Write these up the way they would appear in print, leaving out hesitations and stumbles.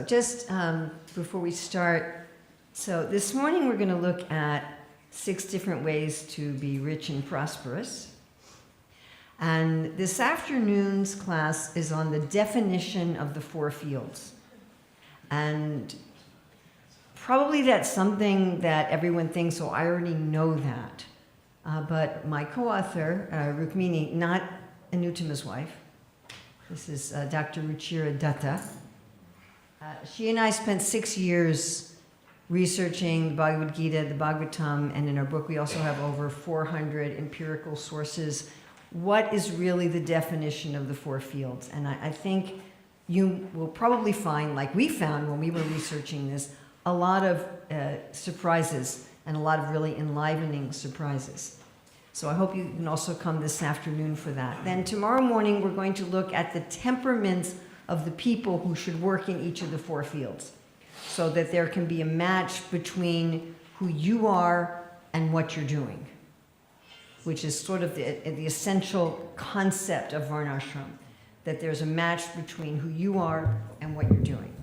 just before we start, so this morning we're going to look at 6 different ways to be rich and prosperous. And this afternoon's class is on the definition of the 4 fields. And probably that's something that everyone thinks, oh, I already know that. But my co-author, Rukmini, not Anutama's wife, this is Dr. Ruchira Datta. She and I spent 6 years researching the Bhagavad Gita, the Bhagavatam, and in our book we also have over 400 empirical sources. What is really the definition of the 4 fields? And I think you will probably find, like we found when we were researching this, a lot of surprises and a lot of really enlivening surprises. So I hope you can also come this afternoon for that. Then tomorrow morning we're going to look at the temperaments of the people who should work in each of the 4 fields, so that there can be a match between who you are and what you're doing, which is sort of the essential concept of Varnashram, that there's a match between who you are and what you're doing.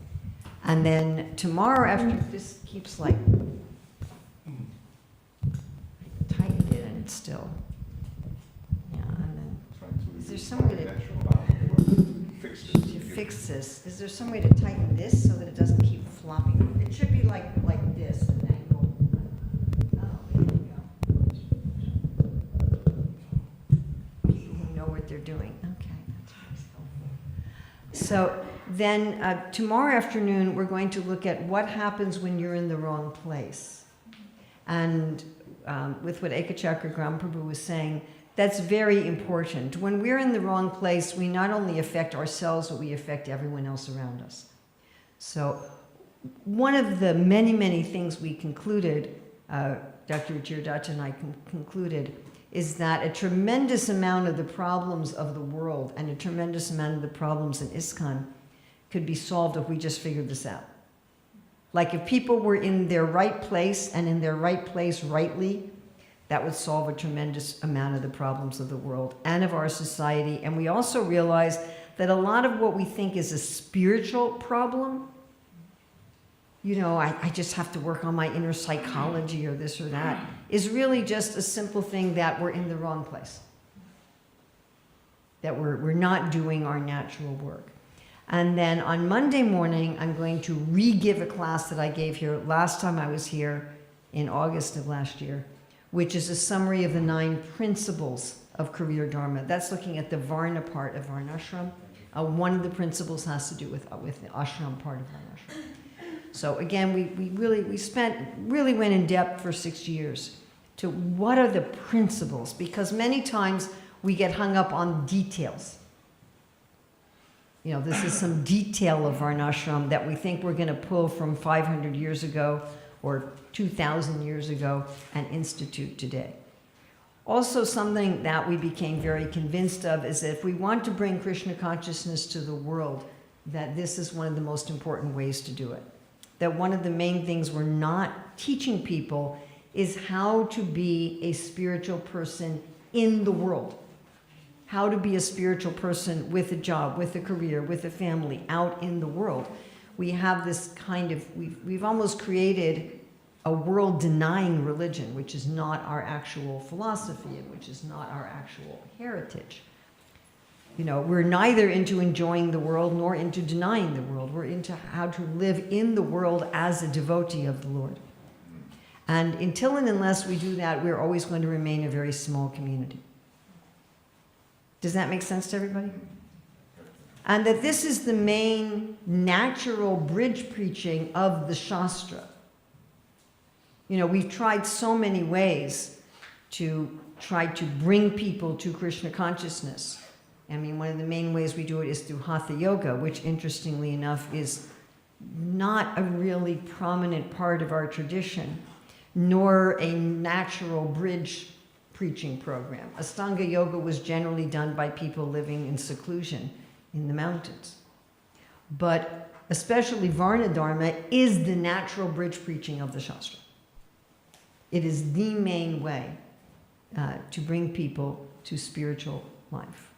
And then tomorrow after, this keeps like, I tightened it and it's still, yeah, and then, is there some way to fix this? Is there some way to tighten this so that it doesn't keep flopping? It should be like this, an angle. Oh, there you go. People who know what they're doing. Okay, that's very helpful. So then tomorrow afternoon, we're going to look at what happens when you're in the wrong place. And with what Ekachakra Gramaprabhu was saying, that's very important. When we're in the wrong place, we not only affect ourselves, but we affect everyone else around us. So one of the many, many things we concluded, Dr. Ruchira and I concluded, is that a tremendous amount of the problems of the world and a tremendous amount of the problems in ISKCON could be solved if we just figured this out. Like if people were in their right place and in their right place rightly, that would solve a tremendous amount of the problems of the world and of our society. And we also realize that a lot of what we think is a spiritual problem, you know, I just have to work on my inner psychology or this or that, is really just a simple thing that we're in the wrong place, that we're not doing our natural work. And then on Monday morning, I'm going to re-give a class that I gave here last time I was here in August of last year, which is a summary of the 9 principles of career Dharma. That's looking at the Varna part of Varnashram. One of the principles has to do with the ashram part of Varnashram. So again, we really went in depth for 6 years to what are the principles, because many times we get hung up on details. You know, this is some detail of Varnashram that we think we're going to pull from 500 years ago or 2,000 years ago and institute today. Also, something that we became very convinced of is that if we want to bring Krishna consciousness to the world, that this is one of the most important ways to do it. That one of the main things we're not teaching people is how to be a spiritual person in the world. How to be a spiritual person with a job, with a career, with a family, out in the world. We have this kind of, we've almost created a world-denying religion, which is not our actual philosophy and which is not our actual heritage. You know, we're neither into enjoying the world nor into denying the world. We're into how to live in the world as a devotee of the Lord. And until and unless we do that, we're always going to remain a very small community. Does that make sense to everybody? And that this is the main natural bridge preaching of the Shastra. You know, we've tried so many ways to try to bring people to Krishna consciousness. I mean, one of the main ways we do it is through Hatha Yoga, which interestingly enough is not a really prominent part of our tradition, nor a natural bridge preaching program. Astanga Yoga was generally done by people living in seclusion in the mountains. But especially Varna Dharma is the natural bridge preaching of the Shastra. It is the main way to bring people to spiritual life.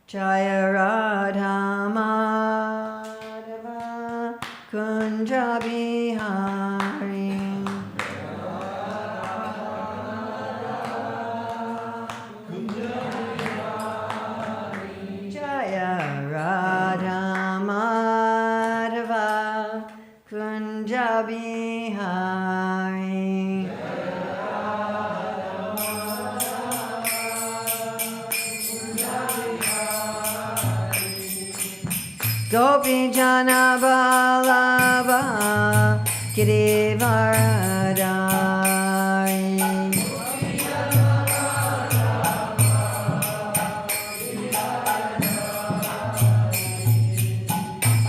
Jaya Radha Madhava Kunja Bihari. Jaya Radha Madhava Kunja Bihari. Gopi Jana Balaba Girivaradari.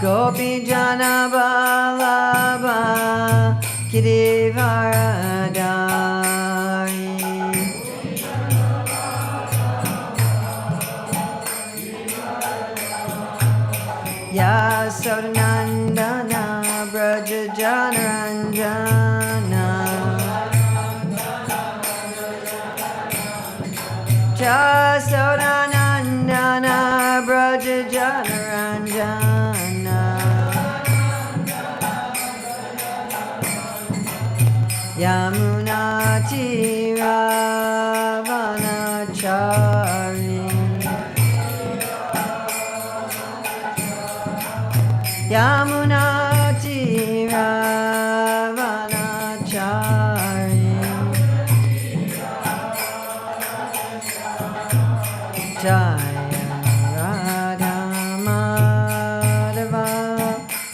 Gopi Jana Balaba Girivaradari. Yasodanandana Braja Janaranjana. Yasodanandana Braja Janaranjana. Yamuna Tiravanachari. Yamuna Tiravanachari. Jaya Radha Madhava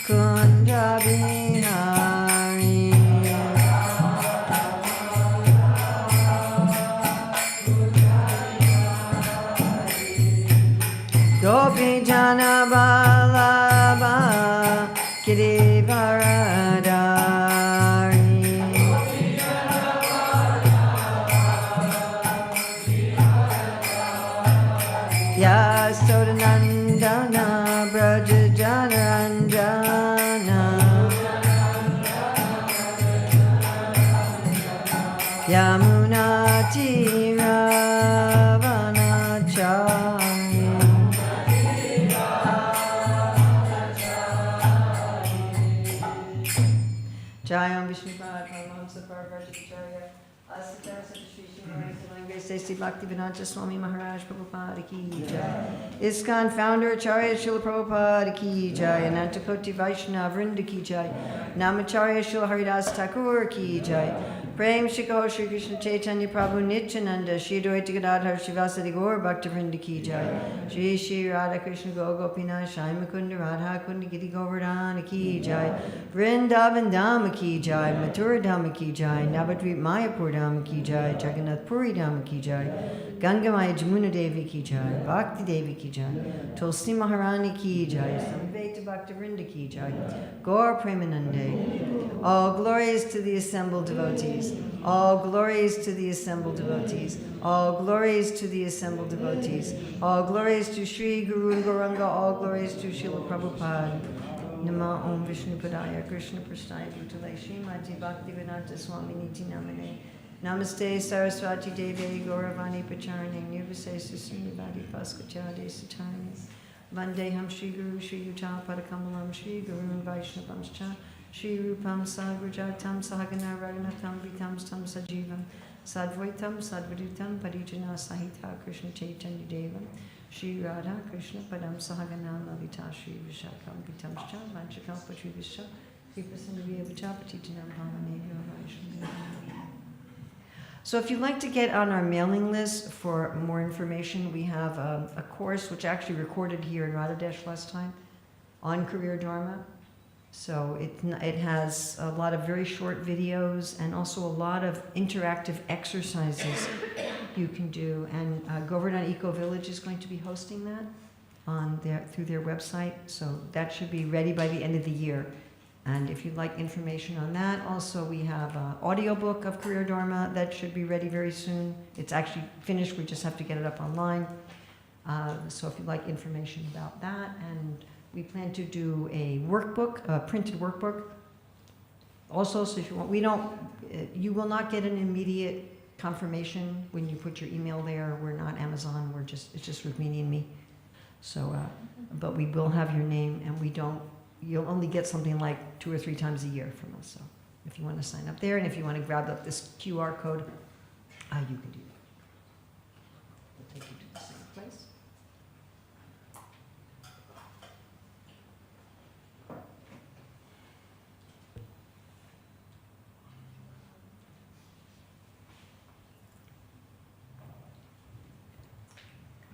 Kunja Bihari. Gopi Jana Balaba Girivaradari. Yasodanandana Braja Janaranjana. Yamuna Tiravanachari. Jayam Vishnupada Paramahamsa Parvartacharya Asita Sri Sri Sri Bhaktivedanta Swami Maharaj Prabhupada Ki Jai. ISKCON founder Acharya Srila Prabhupada Ki Jai. Anantakoti Vaishnava Vrinda Ki Jai. Namacharya Srila Haridas Thakur Ki Jai. Prem Shikho Shri Krishna Chaitanya Prabhu Nityananda Shri Advaita Gadadhar Shivasadi Gaur Bhakta Vrinda Ki Jai. Shri Shri Radha Krishna Gopinath Shai Mukunda Radha Kunda Giri Govardhana Ki Jai. Vrindavan Dhama Ki Jai. Mathura Dhama Ki Jai. Navadvip Mayapur Dhama Ki Jai. Jagannath Puri Dhama Ki Jai. Gangamaya Jamuna Devi Ki Jai. Bhakti Devi Ki Jai. Tulsi Maharani Ki Jai. Samveta Bhakta Vrinda Ki Jai. Gaur Premanande. All glories to the assembled devotees. All glories to the assembled devotees. All glories to the assembled devotees. All glories to Sri Guru and Gauranga. All glories to Srila Prabhupada. Nama Om Vishnu Padaya Krishna Prasthaya Bhutale Srimati Bhaktivedanta Swami Niti Namane. Namaste Saraswati Devi Gauravani Pacharane Nirvase Susumivadi Paskachade Satani. Vandeham Shri Guru Shri Yuta Padakamalam Shri Guru Vaishnavamscha. Shri Rupam Sagrajatam Sahagana Raghunatham Vitam Stam Sajivam Sadvaitam Sadvadutam Parijana Sahita Krishna Chaitanya Devam Shri Radha Krishna Padam Sahagana Lavita Shri Vishakam Vitam Scha Vanchakal Patri Visha Kripasanavya Vichapatitanam Pamanebhyo Vaishnavya. So if you'd like to get on our mailing list for more information, we have a course which actually recorded here in Radhadesh last time on Career Dharma. So it has a lot of very short videos and also a lot of interactive exercises you can do. And Govardhan Eco Village is going to be hosting that through their website. So that should be ready by the end of the year. And if you'd like information on that, also we have an audiobook of Career Dharma that should be ready very soon. It's actually finished, we just have to get it up online. So if you'd like information about that, and we plan to do a workbook, a printed workbook. Also, so if you want, you will not get an immediate confirmation when you put your email there. We're not Amazon, it's just Rukmini and me. So, but we will have your name, and you'll only get something like 2 or 3 times a year from us. So if you want to sign up there, and if you want to grab up this QR code, you can do that. We'll take you to the same place.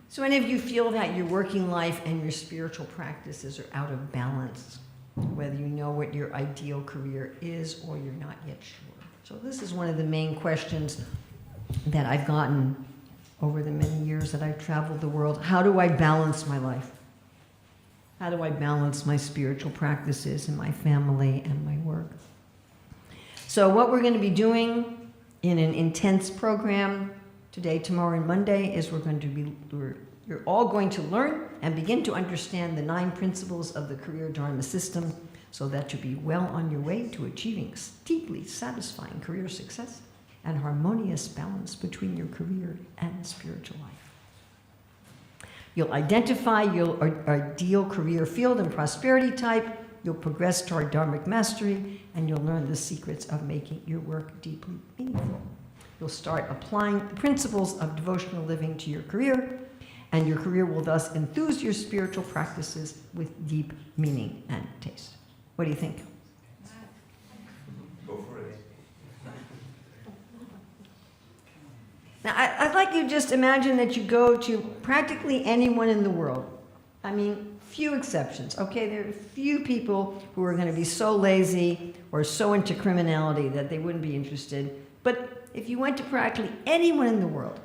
So any of you feel that your working life and your spiritual practices are out of balance, whether you know what your ideal career is or you're not yet sure? So this is one of the main questions that I've gotten over the many years that I've traveled the world. How do I balance my life? How do I balance my spiritual practices and my family and my work? So what we're going to be doing in an intense program today, tomorrow, and Monday is you're all going to learn and begin to understand the 9 principles of the career Dharma system so that you'll be well on your way to achieving deeply satisfying career success and harmonious balance between your career and spiritual life. You'll identify your ideal career field and prosperity type. You'll progress toward Dharmic mastery, and you'll learn the secrets of making your work deeply meaningful. You'll start applying the principles of devotional living to your career, and your career will thus enthuse your spiritual practices with deep meaning and taste. What do you think? Go for it. Now, I'd like you to just imagine that you go to practically anyone in the world. I mean, few exceptions, okay? There are few people who are going to be so lazy or so into criminality that they wouldn't be interested. But if you went to practically anyone in the world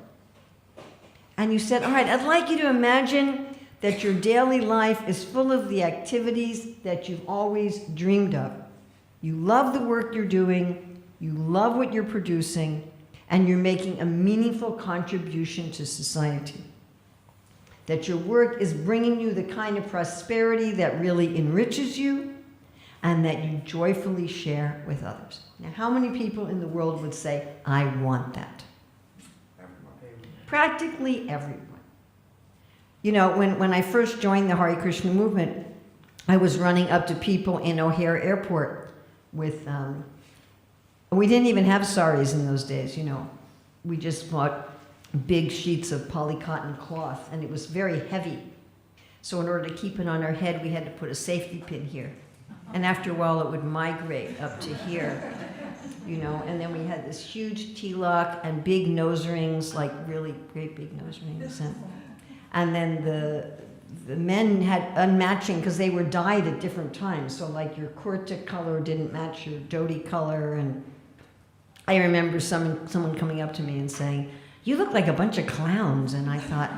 and you said, all right, I'd like you to imagine that your daily life is full of the activities that you've always dreamed of. You love the work you're doing, you love what you're producing, and you're making a meaningful contribution to society. That your work is bringing you the kind of prosperity that really enriches you and that you joyfully share with others. Now, how many people in the world would say, I want that? Practically everyone. You know, when I first joined the Hare Krishna movement, I was running up to people in O'Hare Airport with, we didn't even have saris in those days, you know. We just bought big sheets of polycotton cloth, and it was very heavy. So in order to keep it on our head, we had to put a safety pin here. And after a while, it would migrate up to here, you know. And then we had this huge tilak and big nose rings, like really great big nose rings. And then the men had unmatching, because they were dyed at different times. So like your kurta color didn't match your dhoti color. And I remember someone coming up to me and saying, you look like a bunch of clowns. And I thought,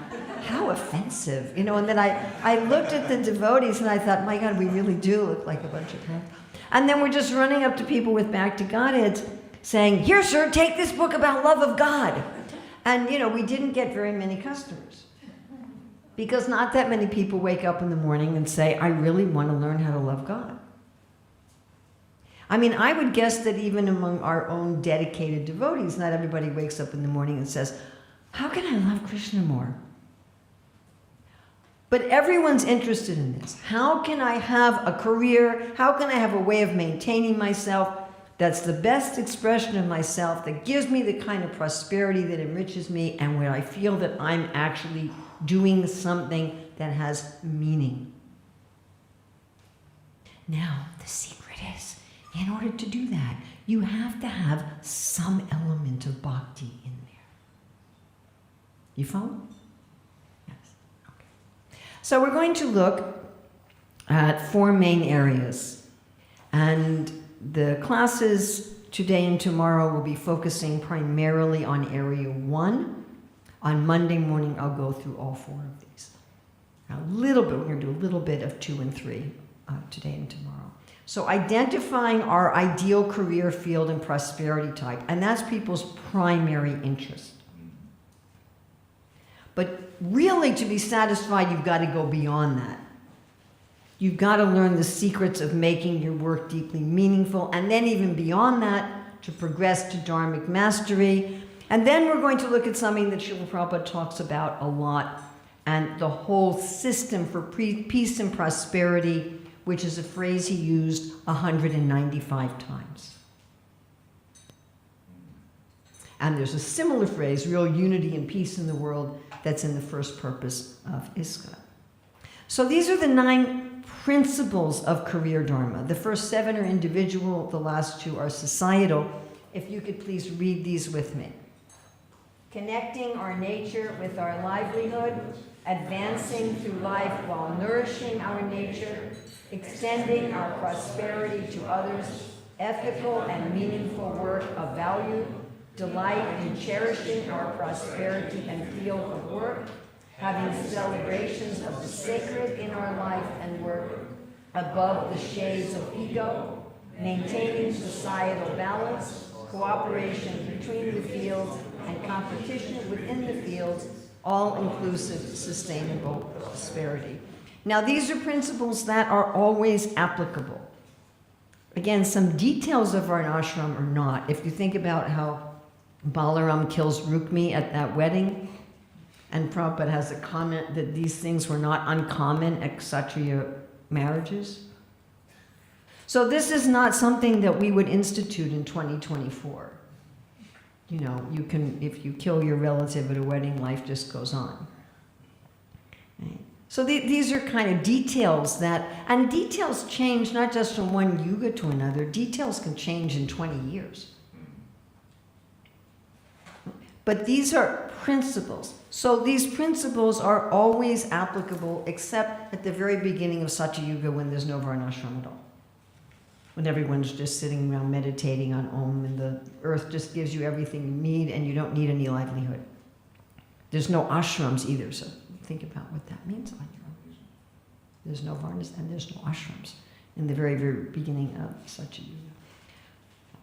how offensive, you know. And then I looked at the devotees and I thought, my God, we really do look like a bunch of clowns. And then we're just running up to people with back to Godheads saying, here, sir, take this book about love of God. And, you know, we didn't get very many customers because not that many people wake up in the morning and say, I really want to learn how to love God. I mean, I would guess that even among our own dedicated devotees, not everybody wakes up in the morning and says, how can I love Krishna more? But everyone's interested in this. How can I have a career? How can I have a way of maintaining myself that's the best expression of myself, that gives me the kind of prosperity that enriches me, and where I feel that I'm actually doing something that has meaning? Now, the secret is, in order to do that, you have to have some element of bhakti in there. You follow? Yes. Okay. So we're going to look at 4 main areas. And the classes today and tomorrow will be focusing primarily on area 1. On Monday morning, I'll go through all 4 of these. A little bit, we're going to do a little bit of 2 and 3 today and tomorrow. So identifying our ideal career field and prosperity type, and that's people's primary interest. But really, to be satisfied, you've got to go beyond that. You've got to learn the secrets of making your work deeply meaningful, and then even beyond that, to progress to Dharmic mastery. And then we're going to look at something that Srila Prabhupada talks about a lot, and the whole system for peace and prosperity, which is a phrase he used 195 times. And there's a similar phrase, real unity and peace in the world, that's in the first purpose of ISKCON. So these are the 9 principles of career Dharma. The first 7 are individual, the last 2 are societal. If you could please read these with me. Connecting our nature with our livelihood, advancing through life while nourishing our nature, extending our prosperity to others, ethical and meaningful work of value, delight in cherishing our prosperity and field of work, having celebrations of the sacred in our life and work, above the shades of ego, maintaining societal balance, cooperation between the fields, and competition within the fields, all-inclusive, sustainable prosperity. Now, these are principles that are always applicable. Again, some details of our ashram are not. If you think about how Balaram kills Rukmi at that wedding, and Prabhupada has a comment that these things were not uncommon at Kshatriya marriages. So this is not something that we would institute in 2024. You know, you can, if you kill your relative at a wedding, life just goes on. Right? So these are kind of details that, and details change not just from one yuga to another, details can change in 20 years. But these are principles. So these principles are always applicable except at the very beginning of Satya Yuga when there's no varnashram at all. When everyone's just sitting around meditating on Om and the earth just gives you everything you need and you don't need any livelihood. There's no ashrams either, so think about what that means on your own. There's no varnas and there's no ashrams in the very, very beginning of Satya Yuga.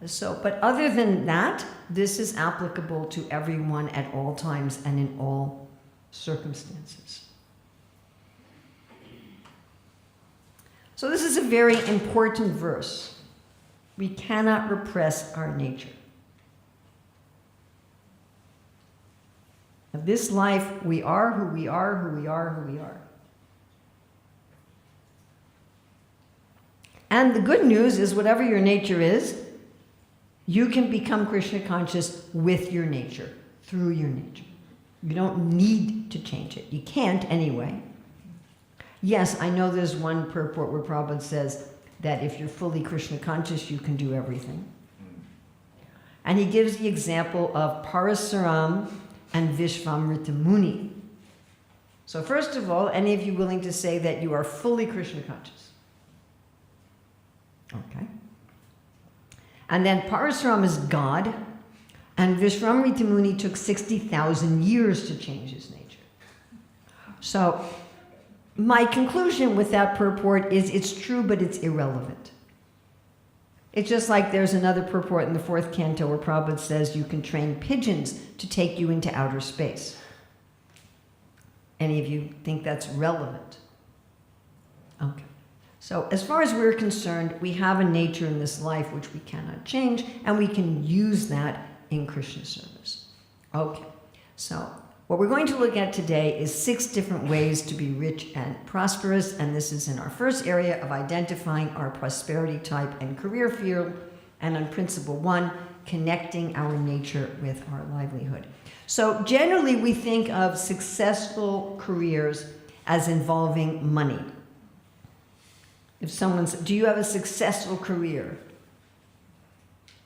So, but other than that, this is applicable to everyone at all times and in all circumstances. So this is a very important verse. We cannot repress our nature. In this life, we are who we are, who we are, who we are. And the good news is whatever your nature is, you can become Krishna conscious with your nature, through your nature. You don't need to change it. You can't anyway. Yes, I know there's one purport where Prabhupada says that if you're fully Krishna conscious, you can do everything. And he gives the example of Parasuram and Vishvamrita Muni. So first of all, any of you willing to say that you are fully Krishna conscious? Okay. And then Parasuram is God, and Vishvamrita Muni took 60,000 years to change his nature. So my conclusion with that purport is it's true, but it's irrelevant. It's just like there's another purport in the 4th canto where Prabhupada says you can train pigeons to take you into outer space. Any of you think that's relevant? Okay. So as far as we're concerned, we have a nature in this life which we cannot change, and we can use that in Krishna service. Okay, so what we're going to look at today is 6 different ways to be rich and prosperous, and this is in our first area of identifying our prosperity type and career field, and on principle 1, connecting our nature with our livelihood. So generally we think of successful careers as involving money. If someone says, do you have a successful career?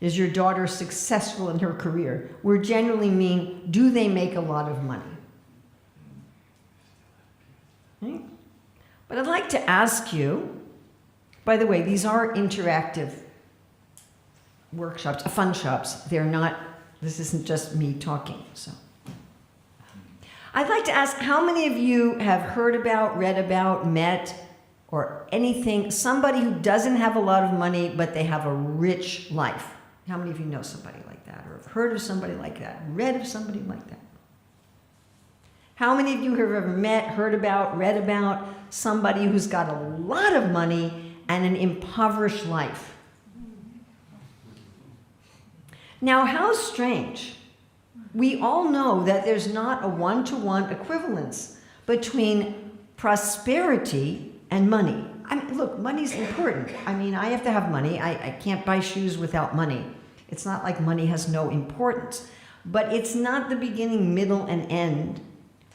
Is your daughter successful in her career? We generally mean, do they make a lot of money? Okay. But I'd like to ask you, by the way, these are interactive workshops, fun shops. They're not, this isn't just me talking, so. I'd like to ask, how many of you have heard about, read about, met, or anything, somebody who doesn't have a lot of money, but they have a rich life? How many of you know somebody like that, or have heard of somebody like that, read of somebody like that? How many of you have ever met, heard about, read about somebody who's got a lot of money and an impoverished life? Now, how strange. We all know that there's not a one-to-one equivalence between prosperity and money. I mean, look, money's important. I mean, I have to have money. I can't buy shoes without money. It's not like money has no importance. But it's not the beginning, middle, and end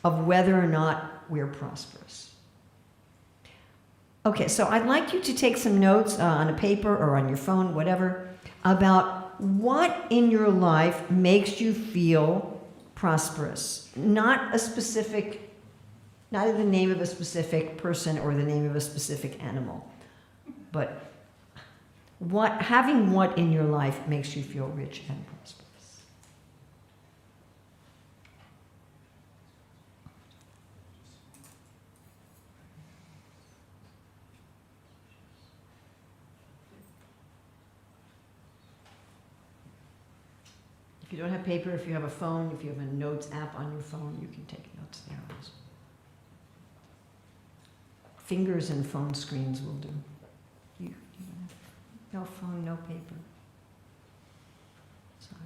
of whether or not we're prosperous. Okay, so I'd like you to take some notes on a paper or on your phone, whatever, about what in your life makes you feel prosperous. Not in the name of a specific person or the name of a specific animal, but having what in your life makes you feel rich and prosperous. If you don't have paper, if you have a phone, if you have a notes app on your phone, you can take notes there also. Fingers and phone screens will do. No phone, no paper. Sorry.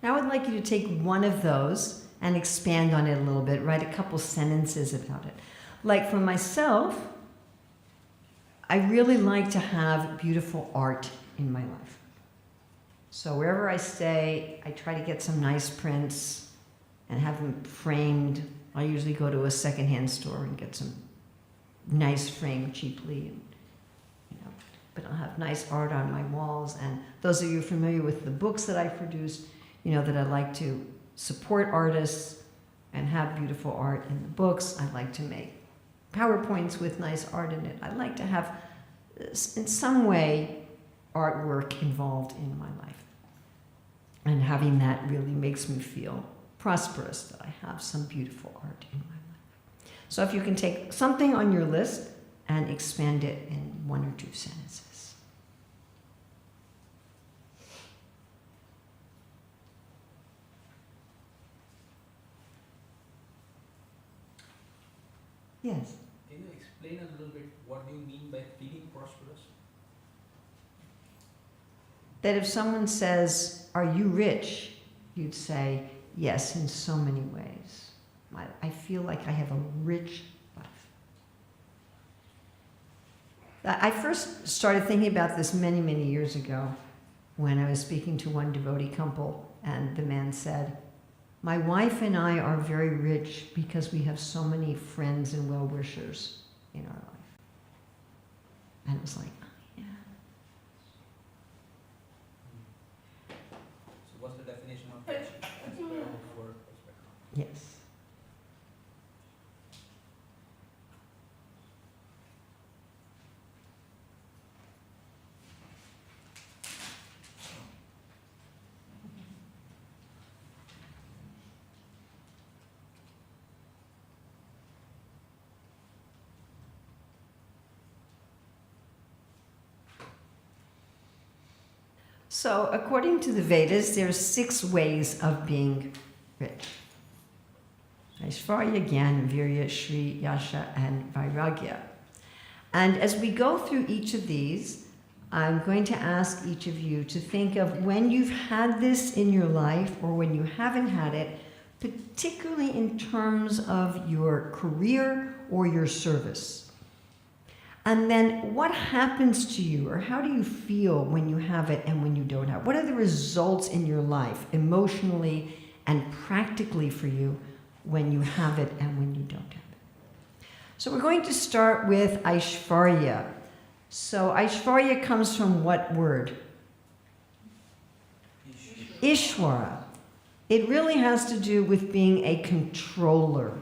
Now I'd like you to take one of those and expand on it a little bit, write a couple sentences about it. Like for myself, I really like to have beautiful art in my life. So wherever I stay, I try to get some nice prints and have them framed. I usually go to a secondhand store and get some nice frame cheaply. But I'll have nice art on my walls. And those of you familiar with the books that I produced, you know that I like to support artists and have beautiful art in the books. I like to make PowerPoints with nice art in it. I like to have, in some way, artwork involved in my life. And having that really makes me feel prosperous, that I have some beautiful art in my life. So if you can take something on your list and expand it in one or two sentences. Yes. Can you explain a little bit what do you mean by feeling prosperous? That if someone says, "Are you rich?" you'd say, "Yes, in so many ways. I feel like I have a rich life." I first started thinking about this many, many years ago when I was speaking to one devotee couple, and the man said, "My wife and I are very rich because we have so many friends and well-wishers in our life." And it was like, oh, yeah. So what's the definition of rich? Yes. So, according to the Vedas, there's 6 ways of being rich. Aishvarya, Gyan, Virya, Shri, Yasha, and Vairagya. And as we go through each of these, I'm going to ask each of you to think of when you've had this in your life or when you haven't had it, particularly in terms of your career or your service. And then what happens to you, or how do you feel when you have it and when you don't have it? What are the results in your life, emotionally and practically for you, when you have it and when you don't have it? So we're going to start with Aishvarya. So Aishvarya comes from what word? Ishwara. It really has to do with being a controller.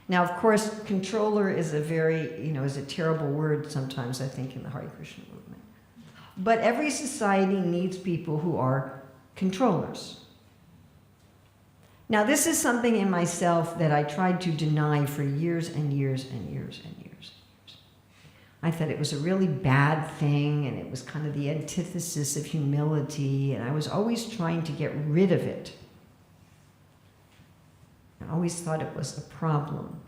Now, of course, controller is a very, is a terrible word sometimes, I think, in the Hare Krishna movement. But every society needs people who are controllers. Now, this is something in myself that I tried to deny for years and years and years and years. I thought it was a really bad thing, and it was kind of the antithesis of humility, and I was always trying to get rid of it. I always thought it was a problem.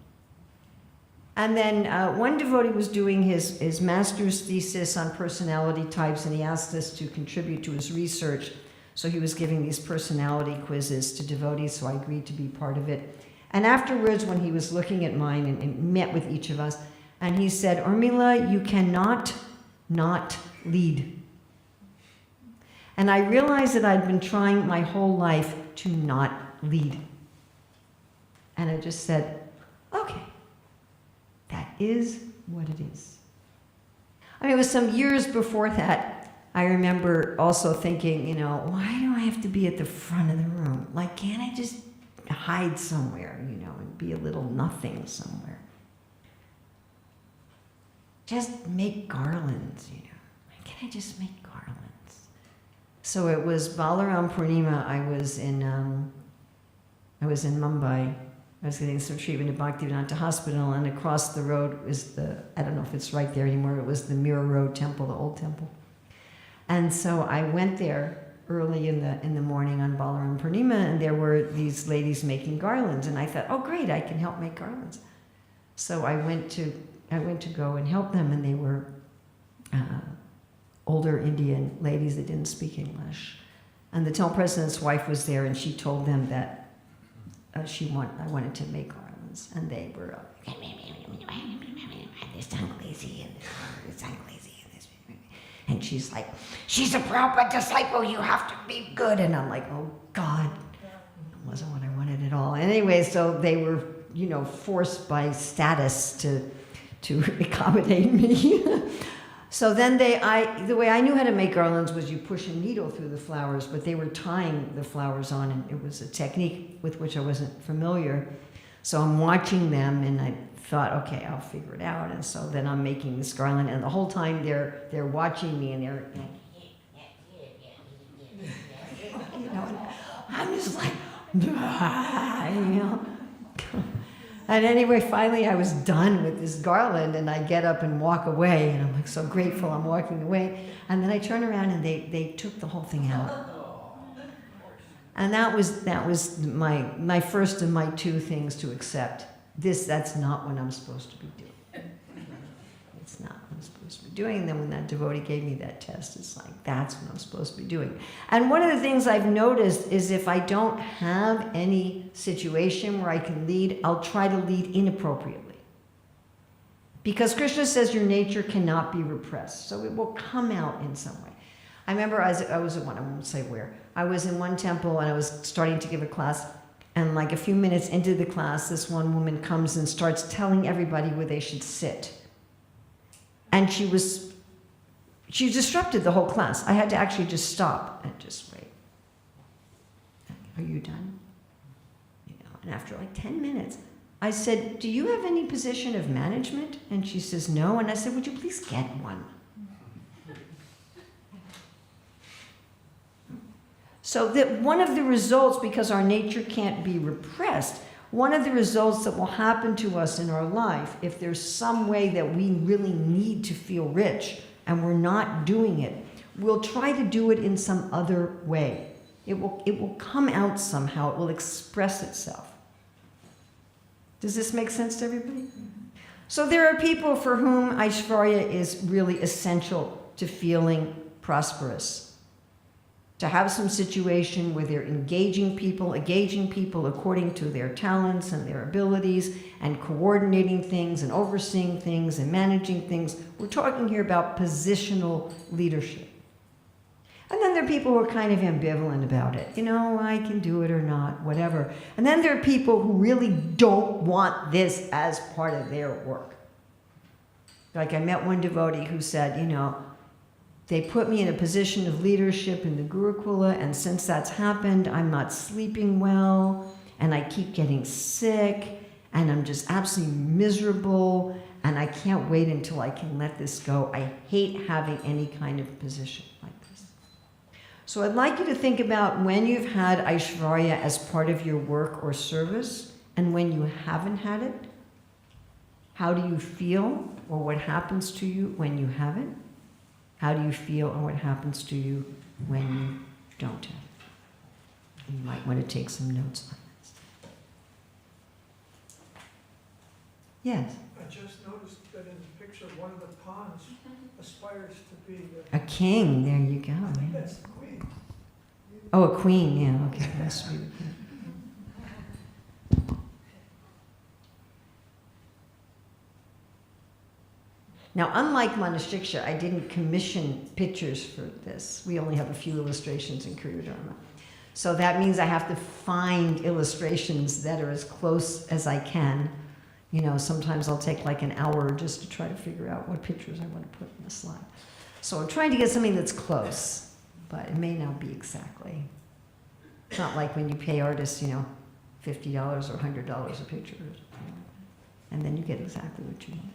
And then one devotee was doing his master's thesis on personality types, and he asked us to contribute to his research. So he was giving these personality quizzes to devotees, so I agreed to be part of it. And afterwards, when he was looking at mine and met with each of us, and he said, Urmila, you cannot not lead. And I realized that I'd been trying my whole life to not lead. And I just said, okay, that is what it is. I mean, it was some years before that. I remember also thinking, why do I have to be at the front of the room? Like, can't I just hide somewhere, and be a little nothing somewhere? Just make garlands, Why can't I just make garlands? So it was Balaram Purnima. I was in Mumbai. I was getting some treatment at Bhaktivedanta Hospital, and across the road was I don't know if it's right there anymore, it was the Mirror Road Temple, the old temple. And so I went there early in the morning on Balaram Purnima, and there were these ladies making garlands, and I thought, oh great, I can help make garlands. So I went to go and help them, and they were older Indian ladies that didn't speak English. And the temple president's wife was there, and she told them that I wanted to make garlands, and they were this tongue lazy and this tongue lazy and this, and she's like, she's a Prabhupada disciple, you have to be good, and I'm like, oh God, it wasn't what I wanted at all. Anyway, so they were forced by status to accommodate me. So then the way I knew how to make garlands was you push a needle through the flowers, but they were tying the flowers on, and it was a technique with which I wasn't familiar. So I'm watching them, and I thought, okay, I'll figure it out. And so then I'm making this garland, and the whole time they're watching me, and they're and I'm just like, And anyway, finally I was done with this garland, and I get up and walk away, and I'm like so grateful I'm walking away. And then I turn around, and they took the whole thing out. And that was my first of my two things to accept. That's not what I'm supposed to be doing. It's not what I'm supposed to be doing. And then when that devotee gave me that test, it's like, that's what I'm supposed to be doing. And one of the things I've noticed is if I don't have any situation where I can lead, I'll try to lead inappropriately. Because Krishna says your nature cannot be repressed, so it will come out in some way. I remember I was at one, I won't say where, I was in one temple and I was starting to give a class, and like a few minutes into the class, this one woman comes and starts telling everybody where they should sit. And she disrupted the whole class. I had to actually just stop and just wait. Are you done? And after like 10 minutes, I said, do you have any position of management? And she says, no. And I said, would you please get one? So that one of the results, because our nature can't be repressed, one of the results that will happen to us in our life, if there's some way that we really need to feel rich and we're not doing it, we'll try to do it in some other way. It will come out somehow. It will express itself. Does this make sense to everybody? So there are people for whom Aishvarya is really essential to feeling prosperous. to have some situation where they're engaging people according to their talents and their abilities, and coordinating things and overseeing things and managing things. We're talking here about positional leadership. And then there are people who are kind of ambivalent about it. You know, I can do it or not, whatever. And then there are people who really don't want this as part of their work. Like I met one devotee who said, you know, they put me in a position of leadership in the Gurukula, and since that's happened, I'm not sleeping well, and I keep getting sick, and I'm just absolutely miserable, and I can't wait until I can let this go. I hate having any kind of position like this. So I'd like you to think about when you've had Aishvarya as part of your work or service, and when you haven't had it. How do you feel, or what happens to you when you have it? How do you feel and what happens to you when you don't have it? You might want to take some notes on this. Yes? I just noticed that in the picture, one of the pawns aspires to be A king, there you go. I think Yeah. that's the queen. Oh, a queen, yeah, okay. That's sweet. Now, unlike Manashiksha, I didn't commission pictures for this. We only have a few illustrations in Kriya Dharma. So that means I have to find illustrations that are as close as I can. You know, sometimes I'll take like an hour just to try to figure out what pictures I want to put in the slide. So I'm trying to get something that's close, but it may not be exactly. It's not like when you pay artists, you know, $50 or $100 a picture, and then you get exactly what you want.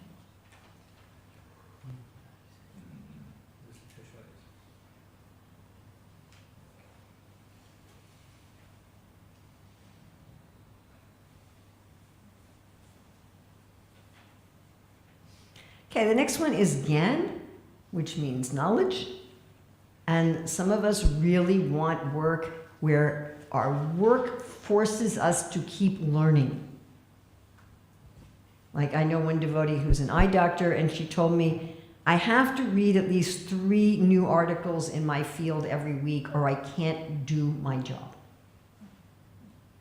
Okay, the next one is Gyan, which means knowledge. And some of us really want work where our work forces us to keep learning. Like I know one devotee who's an eye doctor, and she told me, I have to read at least 3 new articles in my field every week or I can't do my job.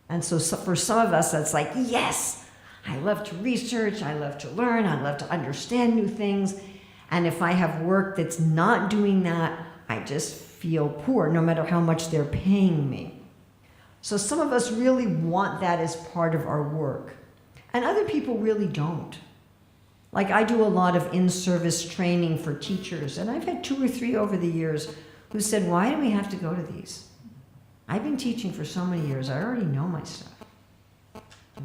And so for some of us, that's like, yes, I love to research, I love to learn, I love to understand new things. And if I have work that's not doing that, I just feel poor, no matter how much they're paying me. So some of us really want that as part of our work. And other people really don't. Like I do a lot of in-service training for teachers, and I've had 2 or 3 over the years who said, why do we have to go to these? I've been teaching for so many years, I already know my stuff.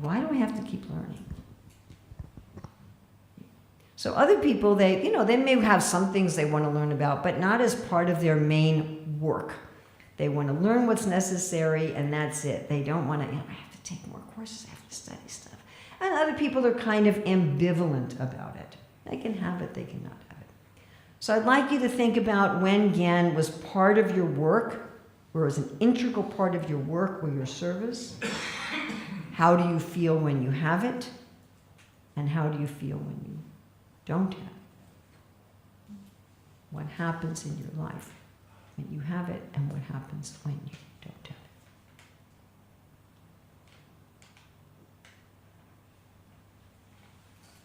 Why do I have to keep learning? So other people, they may have some things they want to learn about, but not as part of their main work. They want to learn what's necessary, and that's it. They don't want to, I have to take more courses, I have to study stuff. And other people are kind of ambivalent about it. They can have it, they cannot have it. So I'd like you to think about when Gyan was part of your work, or was an integral part of your work or your service. How do you feel when you have it? And how do you feel when you don't have it? What happens in your life when you have it, and what happens when you don't have it?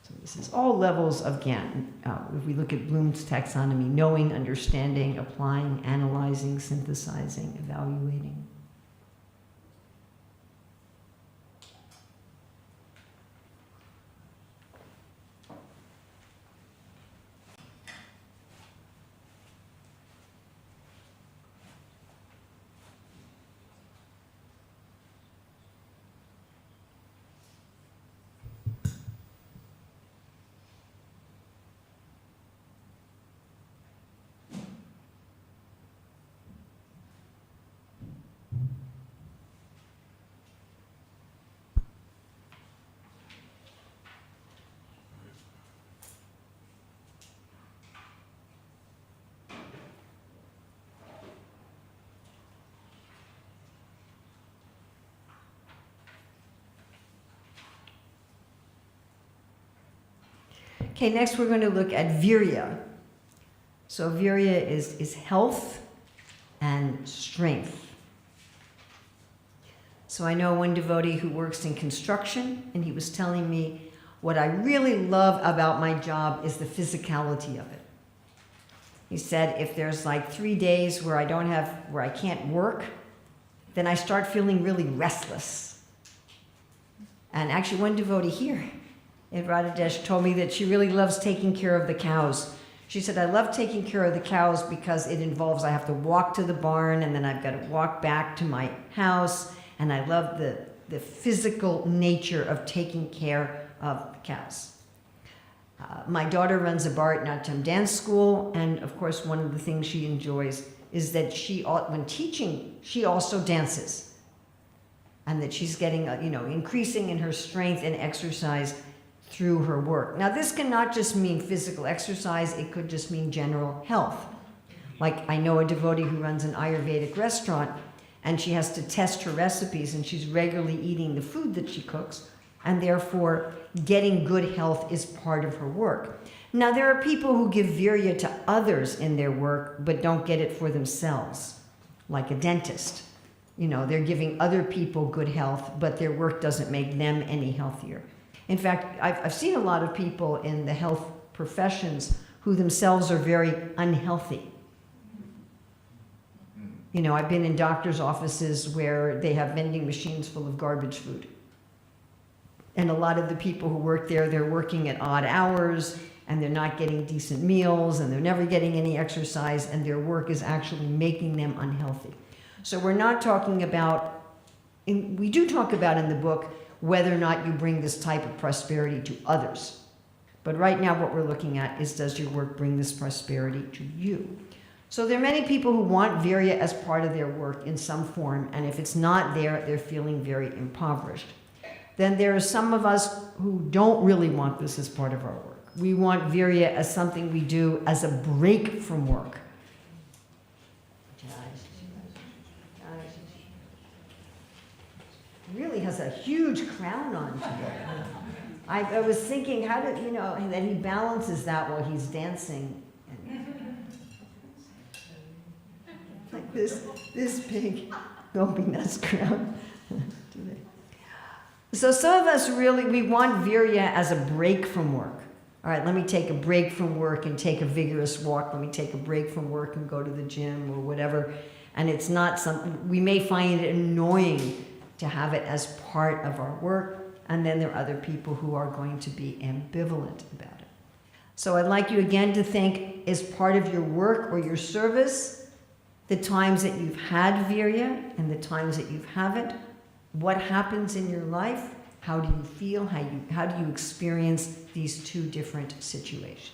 So this is all levels of Gyan. If we look at Bloom's taxonomy, knowing, understanding, applying, analyzing, synthesizing, evaluating. Okay, next we're going to look at virya. So virya is health and strength. So I know one devotee who works in construction, and he was telling me, what I really love about my job is the physicality of it. He said, if there's like 3 days where I can't work, then I start feeling really restless. And actually one devotee here in Radhadesh told me that she really loves taking care of the cows. She said, I love taking care of the cows because it involves, I have to walk to the barn and then I've got to walk back to my house. And I love the physical nature of taking care of the cows. My daughter runs a Bharat Natyam dance school. And of course, one of the things she enjoys is that when teaching, she also dances. And that she's getting, increasing in her strength and exercise through her work. Now, this cannot just mean physical exercise, it could just mean general health. Like, I know a devotee who runs an Ayurvedic restaurant, and she has to test her recipes, and she's regularly eating the food that she cooks, and therefore, getting good health is part of her work. Now, there are people who give virya to others in their work, but don't get it for themselves, like a dentist. They're giving other people good health, but their work doesn't make them any healthier. In fact, I've seen a lot of people in the health professions who themselves are very unhealthy. I've been in doctors' offices where they have vending machines full of garbage food. And a lot of the people who work there, they're working at odd hours, and they're not getting decent meals, and they're never getting any exercise, and their work is actually making them unhealthy. So we're not talking about, we do talk about in the book whether or not you bring this type of prosperity to others. But right now what we're looking at is, does your work bring this prosperity to you? So there are many people who want virya as part of their work in some form, and if it's not there, they're feeling very impoverished. Then there are some of us who don't really want this as part of our work. We want virya as something we do as a break from work. Really has a huge crown on today. I was thinking, how did, that he balances that while he's dancing. Like this big Gopi nuts crown. So some of us really, we want virya as a break from work. All right, let me take a break from work and take a vigorous walk. Let me take a break from work and go to the gym or whatever. And it's not something, we may find it annoying to have it as part of our work, and then there are other people who are going to be ambivalent about it. So I'd like you again to think, as part of your work or your service, the times that you've had virya and the times that you haven't, what happens in your life, how do you feel, how do you experience these two different situations.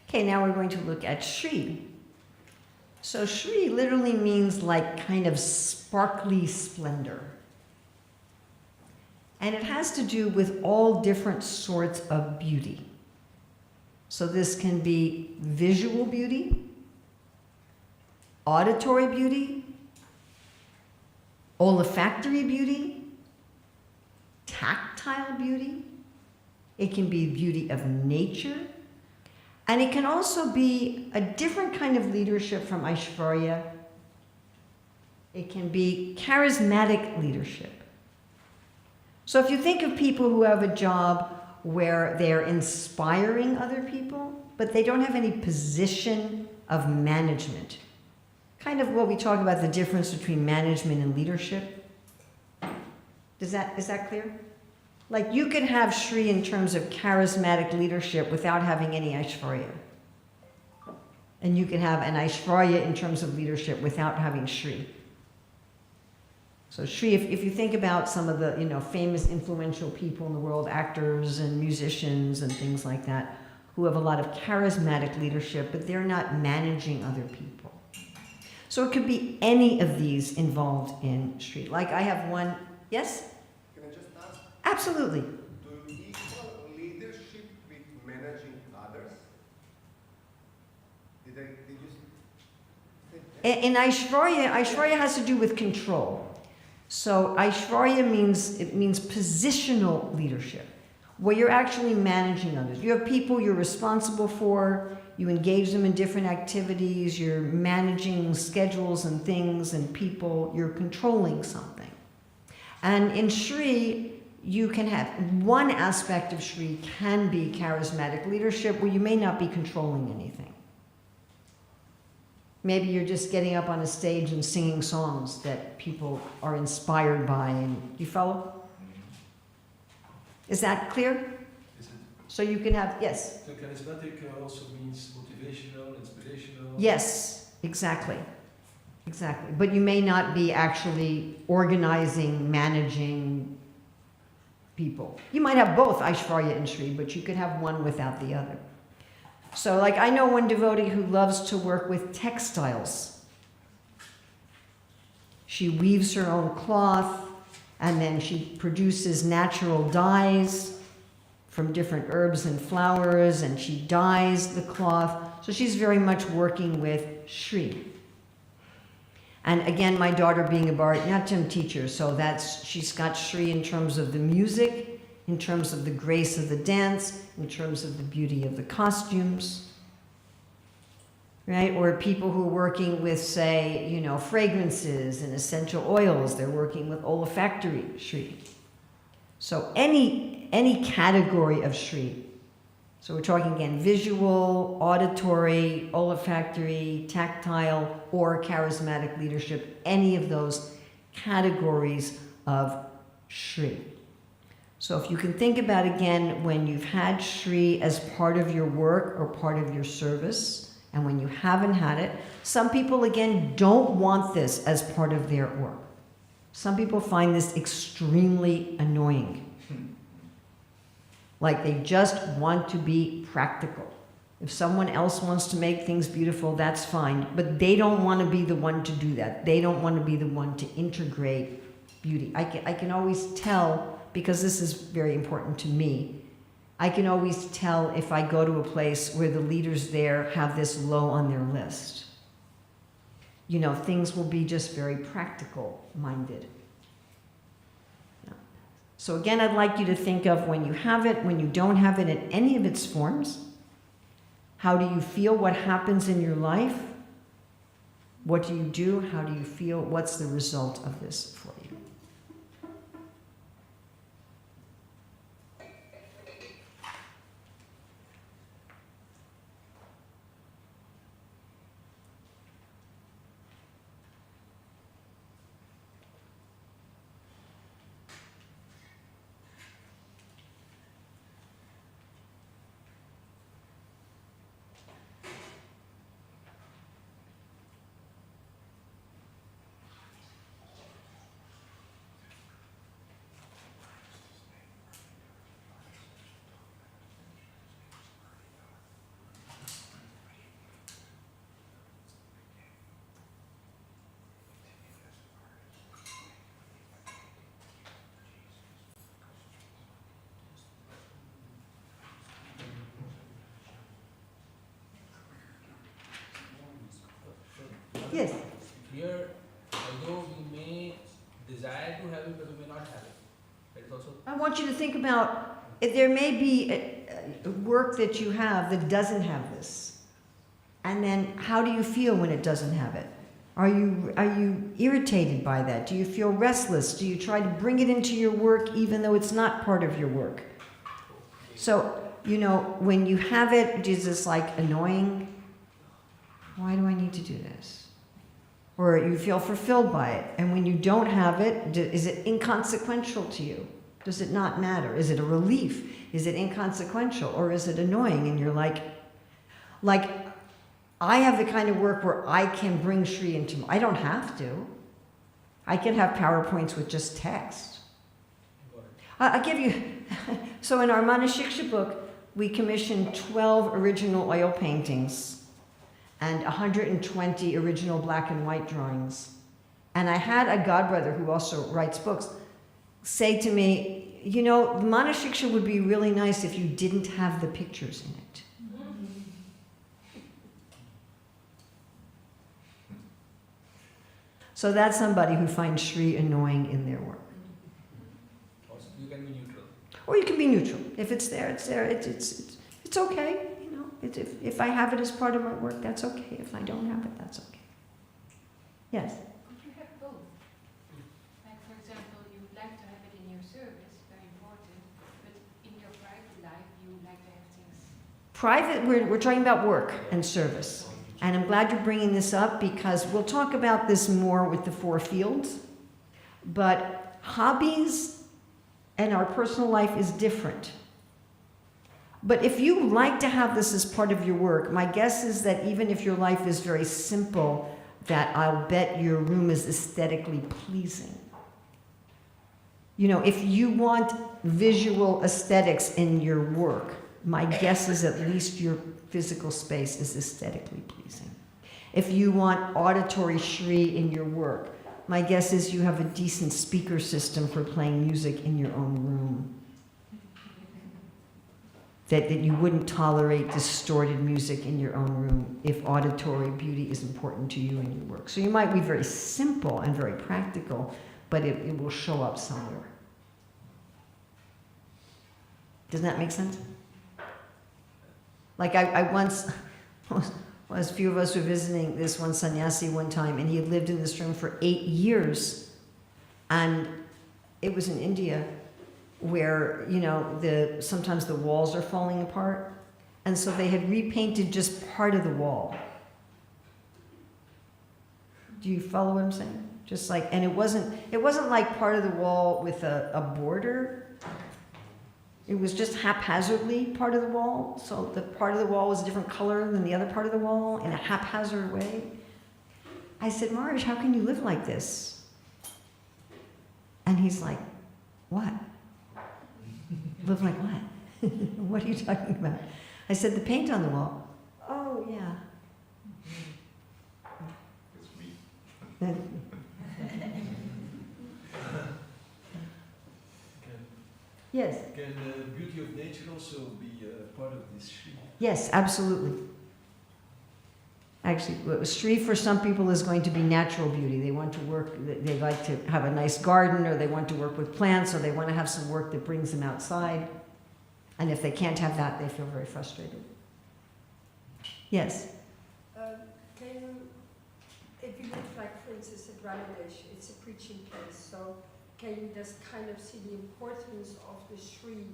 Okay, now we're going to look at Shri. So Shri literally means like kind of sparkly splendor. And it has to do with all different sorts of beauty. So this can be visual beauty, auditory beauty, olfactory beauty, tactile beauty. It can be beauty of nature. And it can also be a different kind of leadership from Aishvarya. It can be charismatic leadership. So if you think of people who have a job where they're inspiring other people, but they don't have any position of management, kind of what we talk about the difference between management and leadership. Is that clear? Like you can have Shri in terms of charismatic leadership without having any Aishvarya. And you can have an Aishvarya in terms of leadership without having Shri. So Shri, if you think about some of the famous influential people in the world, actors and musicians and things like that, who have a lot of charismatic leadership, but they're not managing other people. So it could be any of these involved in Shri. Like I have one, yes? Can I just ask? Absolutely. Do you equal leadership with managing others? Did you say that? In Aishvarya has to do with control. So Aishvarya means positional leadership, where you're actually managing others. You have people you're responsible for, you engage them in different activities, you're managing schedules and things and people, you're controlling something. And in Shri, you can have, one aspect of Shri can be charismatic leadership where you may not be controlling anything. Maybe you're just getting up on a stage and singing songs that people are inspired by. And do you follow? Is that clear? Is it? So you can have, yes? So charismatic also means motivational, inspirational? Yes, exactly. Exactly. But you may not be actually organizing, managing people. You might have both Aishvarya and Shri, but you could have one without the other. So like I know one devotee who loves to work with textiles. She weaves her own cloth and then she produces natural dyes from different herbs and flowers and she dyes the cloth. So she's very much working with Shri. And again, my daughter being a Bharatanatyam teacher, so she's got Shri in terms of the music, in terms of the grace of the dance, in terms of the beauty of the costumes, right? Or people who are working with, say, fragrances and essential oils, they're working with olfactory Shri. So any category of Shri. So we're talking again, visual, auditory, olfactory, tactile, or charismatic leadership, any of those categories of Shri. So if you can think about again when you've had Shri as part of your work or part of your service, and when you haven't had it, some people again don't want this as part of their work. Some people find this extremely annoying. Like they just want to be practical. If someone else wants to make things beautiful, that's fine, but they don't want to be the one to do that. They don't want to be the one to integrate beauty. I can always tell, because this is very important to me, I can always tell if I go to a place where the leaders there have this low on their list. Things will be just very practical minded. So again, I'd like you to think of when you have it, when you don't have it in any of its forms. How do you feel? What happens in your life? What do you do? How do you feel? What's the result of this for you? Yes. Here, although we may desire to have it, but we may not have it. That is also. I want you to think about, if there may be a work that you have that doesn't have this. And then how do you feel when it doesn't have it? Are you irritated by that? Do you feel restless? Do you try to bring it into your work even though it's not part of your work? So, when you have it, is this like annoying? Why do I need to do this? Or you feel fulfilled by it. And when you don't have it, is it inconsequential to you? Does it not matter? Is it a relief? Is it inconsequential? Or is it annoying? And you're like I have the kind of work where I can bring Shri into, I don't have to. I can have PowerPoints with just text. Got it. I'll give you, so in our Manashiksha book, we commissioned 12 original oil paintings and 120 original black and white drawings. And I had a godbrother who also writes books say to me, you know, the Manashiksha would be really nice if you didn't have the pictures in it. So that's somebody who finds Shri annoying in their work. Also, you can be neutral. Or you can be neutral. If it's there, it's there. It's okay. You know, if I have it as part of my work, that's okay. If I don't have it, that's okay. Yes. Could you have both? Like, for example, you would like to have it in your service, very important, but in your private life, you would like to have things. Private, we're talking about work and service. And I'm glad you're bringing this up because we'll talk about this more with the 4 fields. But hobbies and our personal life is different. But if you like to have this as part of your work, my guess is that even if your life is very simple, that I'll bet your room is aesthetically pleasing. You know, if you want visual aesthetics in your work, my guess is at least your physical space is aesthetically pleasing. If you want auditory Shri in your work, my guess is you have a decent speaker system for playing music in your own room. That you wouldn't tolerate distorted music in your own room if auditory beauty is important to you in your work. So you might be very simple and very practical, but it will show up somewhere. Does that make sense? Like I once, a few of us were visiting this one sannyasi one time, and he had lived in this room for 8 years. And it was in India where, you know, sometimes the walls are falling apart. And so they had repainted just part of the wall. Do you follow what I'm saying? Just like, and it wasn't like part of the wall with a border. It was just haphazardly part of the wall. So the part of the wall was a different color than the other part of the wall in a haphazard way. I said, Maharaj, how can you live like this? And he's like, what? Live like what? What are you talking about? I said, the paint on the wall. Oh, yeah. It's me. Yes. Can the beauty of nature also be part of this Shri? Yes, absolutely. Actually, Shri for some people is going to be natural beauty. They want to work, they like to have a nice garden, or they want to work with plants, or they want to have some work that brings them outside. And if they can't have that, they feel very frustrated. Yes? Can you, if you look like, for instance, at Bangladesh, it's a preaching place, so can you just kind of see the importance of the Shri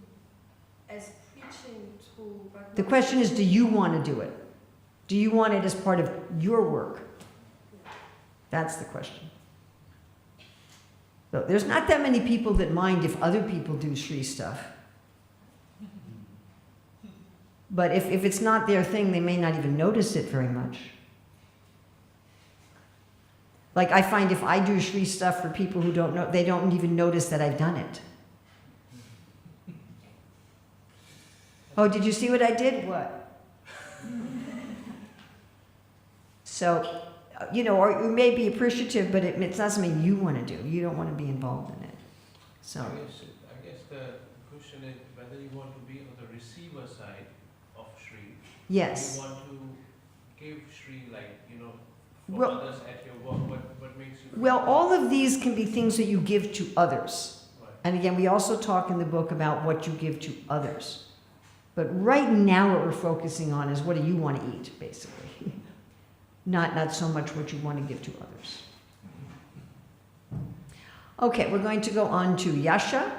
as preaching to... The question is, do you want to do it? Do you want it as part of your work? That's the question. So there's not that many people that mind if other people do Shri stuff. But if it's not their thing, they may not even notice it very much. Like I find if I do Shri stuff for people who don't know, they don't even notice that I've done it. Oh, did you see what I did? What? So, you know, or you may be appreciative, but it's not something you want to do. You don't want to be involved in it. So. I guess the question is whether you want to be on the receiver side of Shri. Yes. You want to give Shri, like, you know, for Well, others at your work. What makes you... Well, all of these can be things that you give to others. Right. And again, we also talk in the book about what you give to others. But right now what we're focusing on is what do you want to eat, basically. Not so much what you want to give to others. Okay, we're going to go on to Yasha.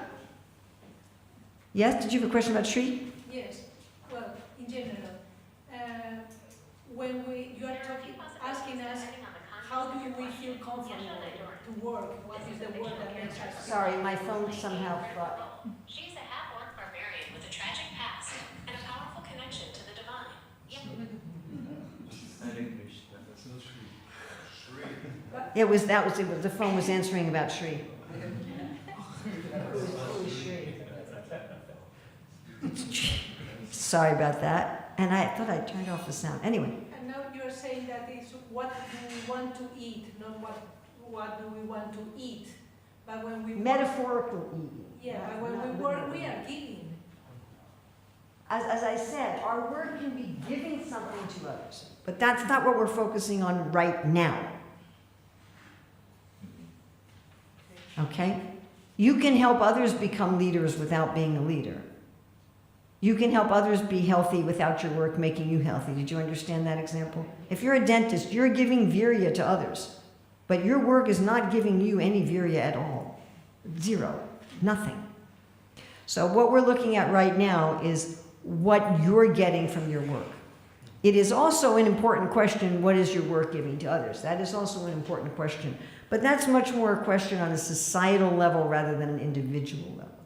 Yes, did you have a question about Shri? Yes, well, in general, when you are asking us how do we feel comfortable to work, what is the word that makes us feel Sorry, my phone somehow thought. She's a half-orc barbarian with a tragic past and a powerful connection to the divine. And The phone was answering about Shri. Sorry about that. And I thought I turned off the sound. Anyway. And now you're saying that it's what do we want to eat, not what do we want to eat. But when we Metaphorical eating. yeah, but when we work, we are giving. As I said, our work can be giving something to others. But that's not what we're focusing on right now. Okay? You can help others become leaders without being a leader. You can help others be healthy without your work making you healthy. Did you understand that example? If you're a dentist, you're giving virya to others. But your work is not giving you any virya at all. Zero. Nothing. So what we're looking at right now is what you're getting from your work. It is also an important question, what is your work giving to others? That is also an important question. But that's much more a question on a societal level rather than an individual level.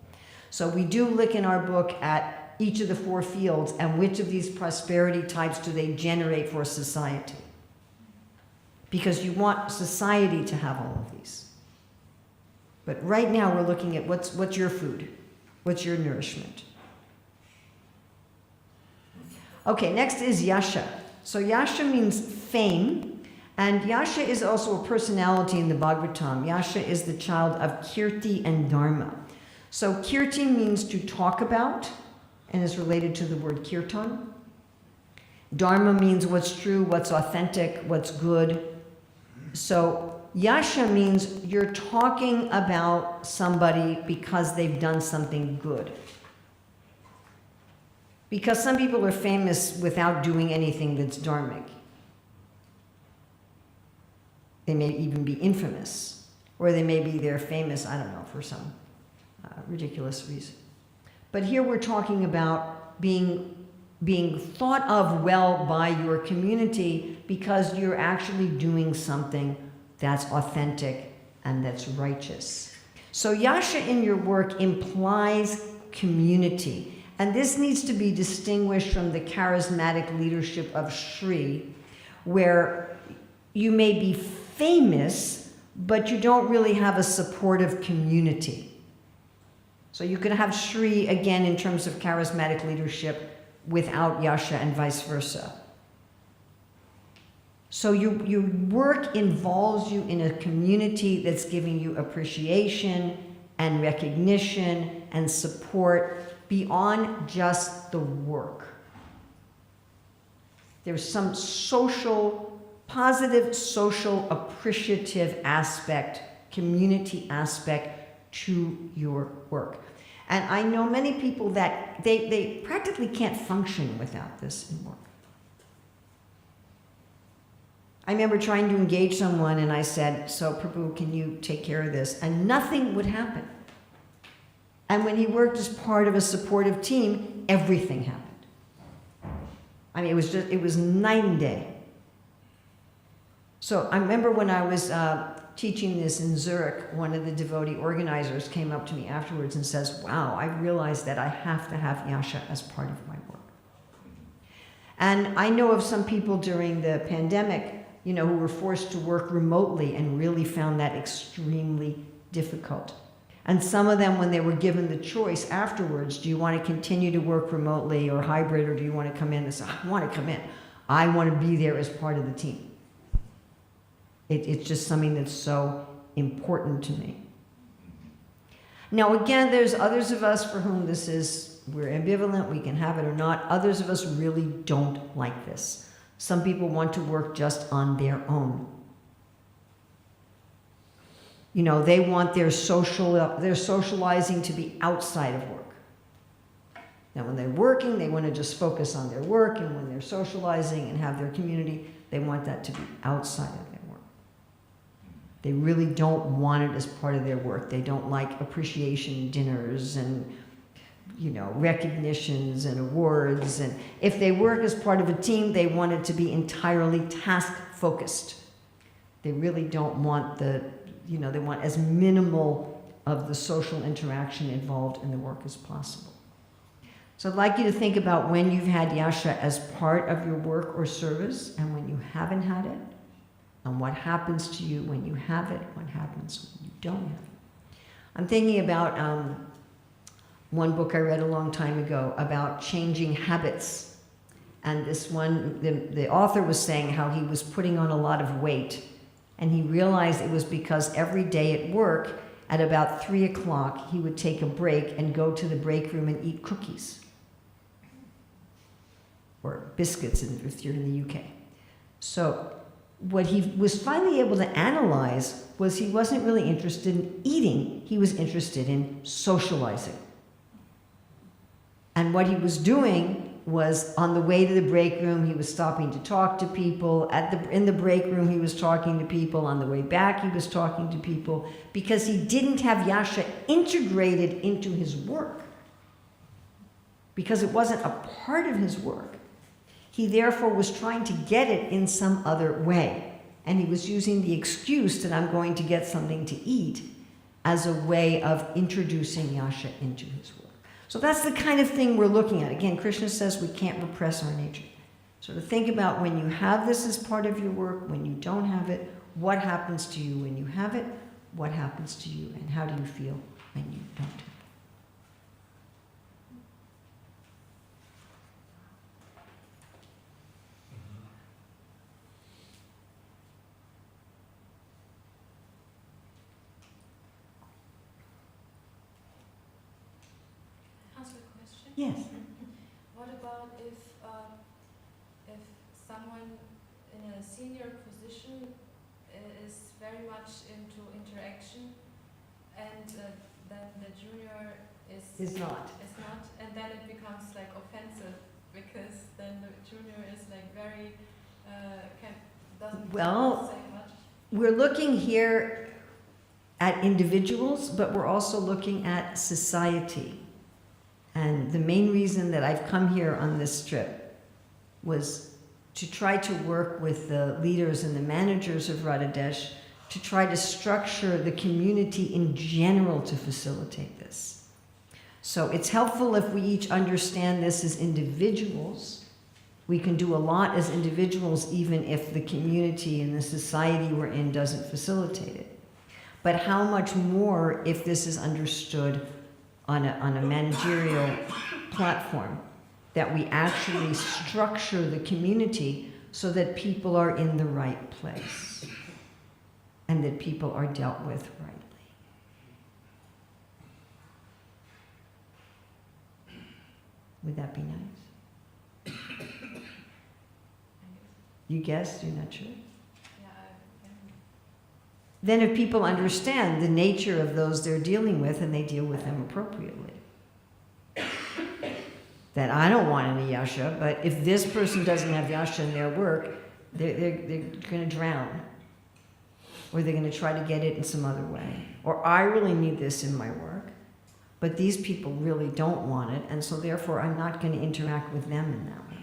So we do look in our book at each of the 4 fields and which of these prosperity types do they generate for society. Because you want society to have all of these. But right now we're looking at what's your food? What's your nourishment? Okay, next is yasha. So yasha means fame, and yasha is also a personality in the Bhagavatam. Yasha is the child of kirti and dharma. So kirti means to talk about, and is related to the word kirtan. Dharma means what's true, what's authentic, what's good. So yasha means you're talking about somebody because they've done something good. Because some people are famous without doing anything that's dharmic. They may even be infamous, or they're famous, I don't know, for some ridiculous reason. But here we're talking about being thought of well by your community because you're actually doing something that's authentic and that's righteous. So yasha in your work implies community. And this needs to be distinguished from the charismatic leadership of Shri, where you may be famous, but you don't really have a supportive community. So you could have Shri, again, in terms of charismatic leadership, without yasha and vice versa. So your work involves you in a community that's giving you appreciation and recognition and support beyond just the work. There's some positive social appreciative aspect, community aspect to your work. And I know many people that they practically can't function without this in work. I remember trying to engage someone and I said, so Prabhu, can you take care of this? And nothing would happen. And when he worked as part of a supportive team, everything happened. I mean, it was night and day. So I remember when I was teaching this in Zurich, one of the devotee organizers came up to me afterwards and says, wow, I realized that I have to have yasha as part of my work. And I know of some people during the pandemic, who were forced to work remotely and really found that extremely difficult. And some of them, when they were given the choice afterwards, do you want to continue to work remotely or hybrid, or do you want to come in? They said, I want to come in. I want to be there as part of the team. It's just something that's so important to me. Now, again, there's others of us for whom we're ambivalent, we can have it or not. Others of us really don't like this. Some people want to work just on their own. They want their socializing to be outside of work. Now, when they're working, they want to just focus on their work, and when they're socializing and have their community, they want that to be outside of their work. They really don't want it as part of their work. They don't like appreciation dinners and, recognitions and awards. And if they work as part of a team, they want it to be entirely task-focused. They really don't want they want as minimal of the social interaction involved in the work as possible. So I'd like you to think about when you've had yasha as part of your work or service and when you haven't had it. And what happens to you when you have it, what happens when you don't have it. I'm thinking about one book I read a long time ago about changing habits. And this one, the author was saying how he was putting on a lot of weight. And he realized it was because every day at work, at about 3 o'clock, he would take a break and go to the break room and eat cookies. Or biscuits if you're in the UK. So what he was finally able to analyze was he wasn't really interested in eating, he was interested in socializing. And what he was doing was on the way to the break room, he was stopping to talk to people. In the break room, he was talking to people. On the way back, he was talking to people because he didn't have yasha integrated into his work. Because it wasn't a part of his work. He therefore was trying to get it in some other way. And he was using the excuse that I'm going to get something to eat as a way of introducing yasha into his work. So that's the kind of thing we're looking at. Again, Krishna says we can't repress our nature. So to think about when you have this as part of your work, when you don't have it, what happens to you when you have it, what happens to you, and how do you feel when you don't have it. Ask a question. Yes. What about if someone in a senior position is very much into interaction, and then the junior Is not. and then it becomes like offensive because then the junior is like very doesn't Well, say much. We're looking here at individuals, but we're also looking at society. And the main reason that I've come here on this trip was to try to work with the leaders and the managers of Radhadesh to try to structure the community in general to facilitate this. So it's helpful if we each understand this as individuals. We can do a lot as individuals even if the community and the society we're in doesn't facilitate it. But how much more if this is understood on a managerial platform, that we actually structure the community so that people are in the right place and that people are dealt with rightly. Would that be nice? You guessed? You're not sure? Then if people understand the nature of those they're dealing with and they deal with them appropriately. That I don't want any yasha, but if this person doesn't have yasha in their work, they're going to drown. Or they're going to try to get it in some other way. Or I really need this in my work, but these people really don't want it, and so therefore I'm not going to interact with them in that way.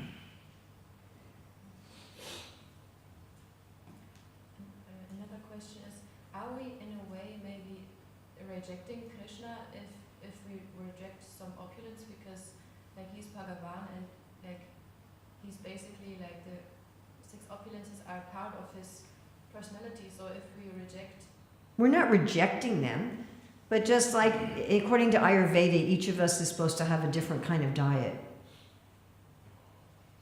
Another question is, are we in a way maybe rejecting Krishna if we reject some opulence because like he's Bhagavan and like he's basically like the 6 opulences are part of his personality, so if we reject... We're not rejecting them, but just like according to Ayurveda, each of us is supposed to have a different kind of diet.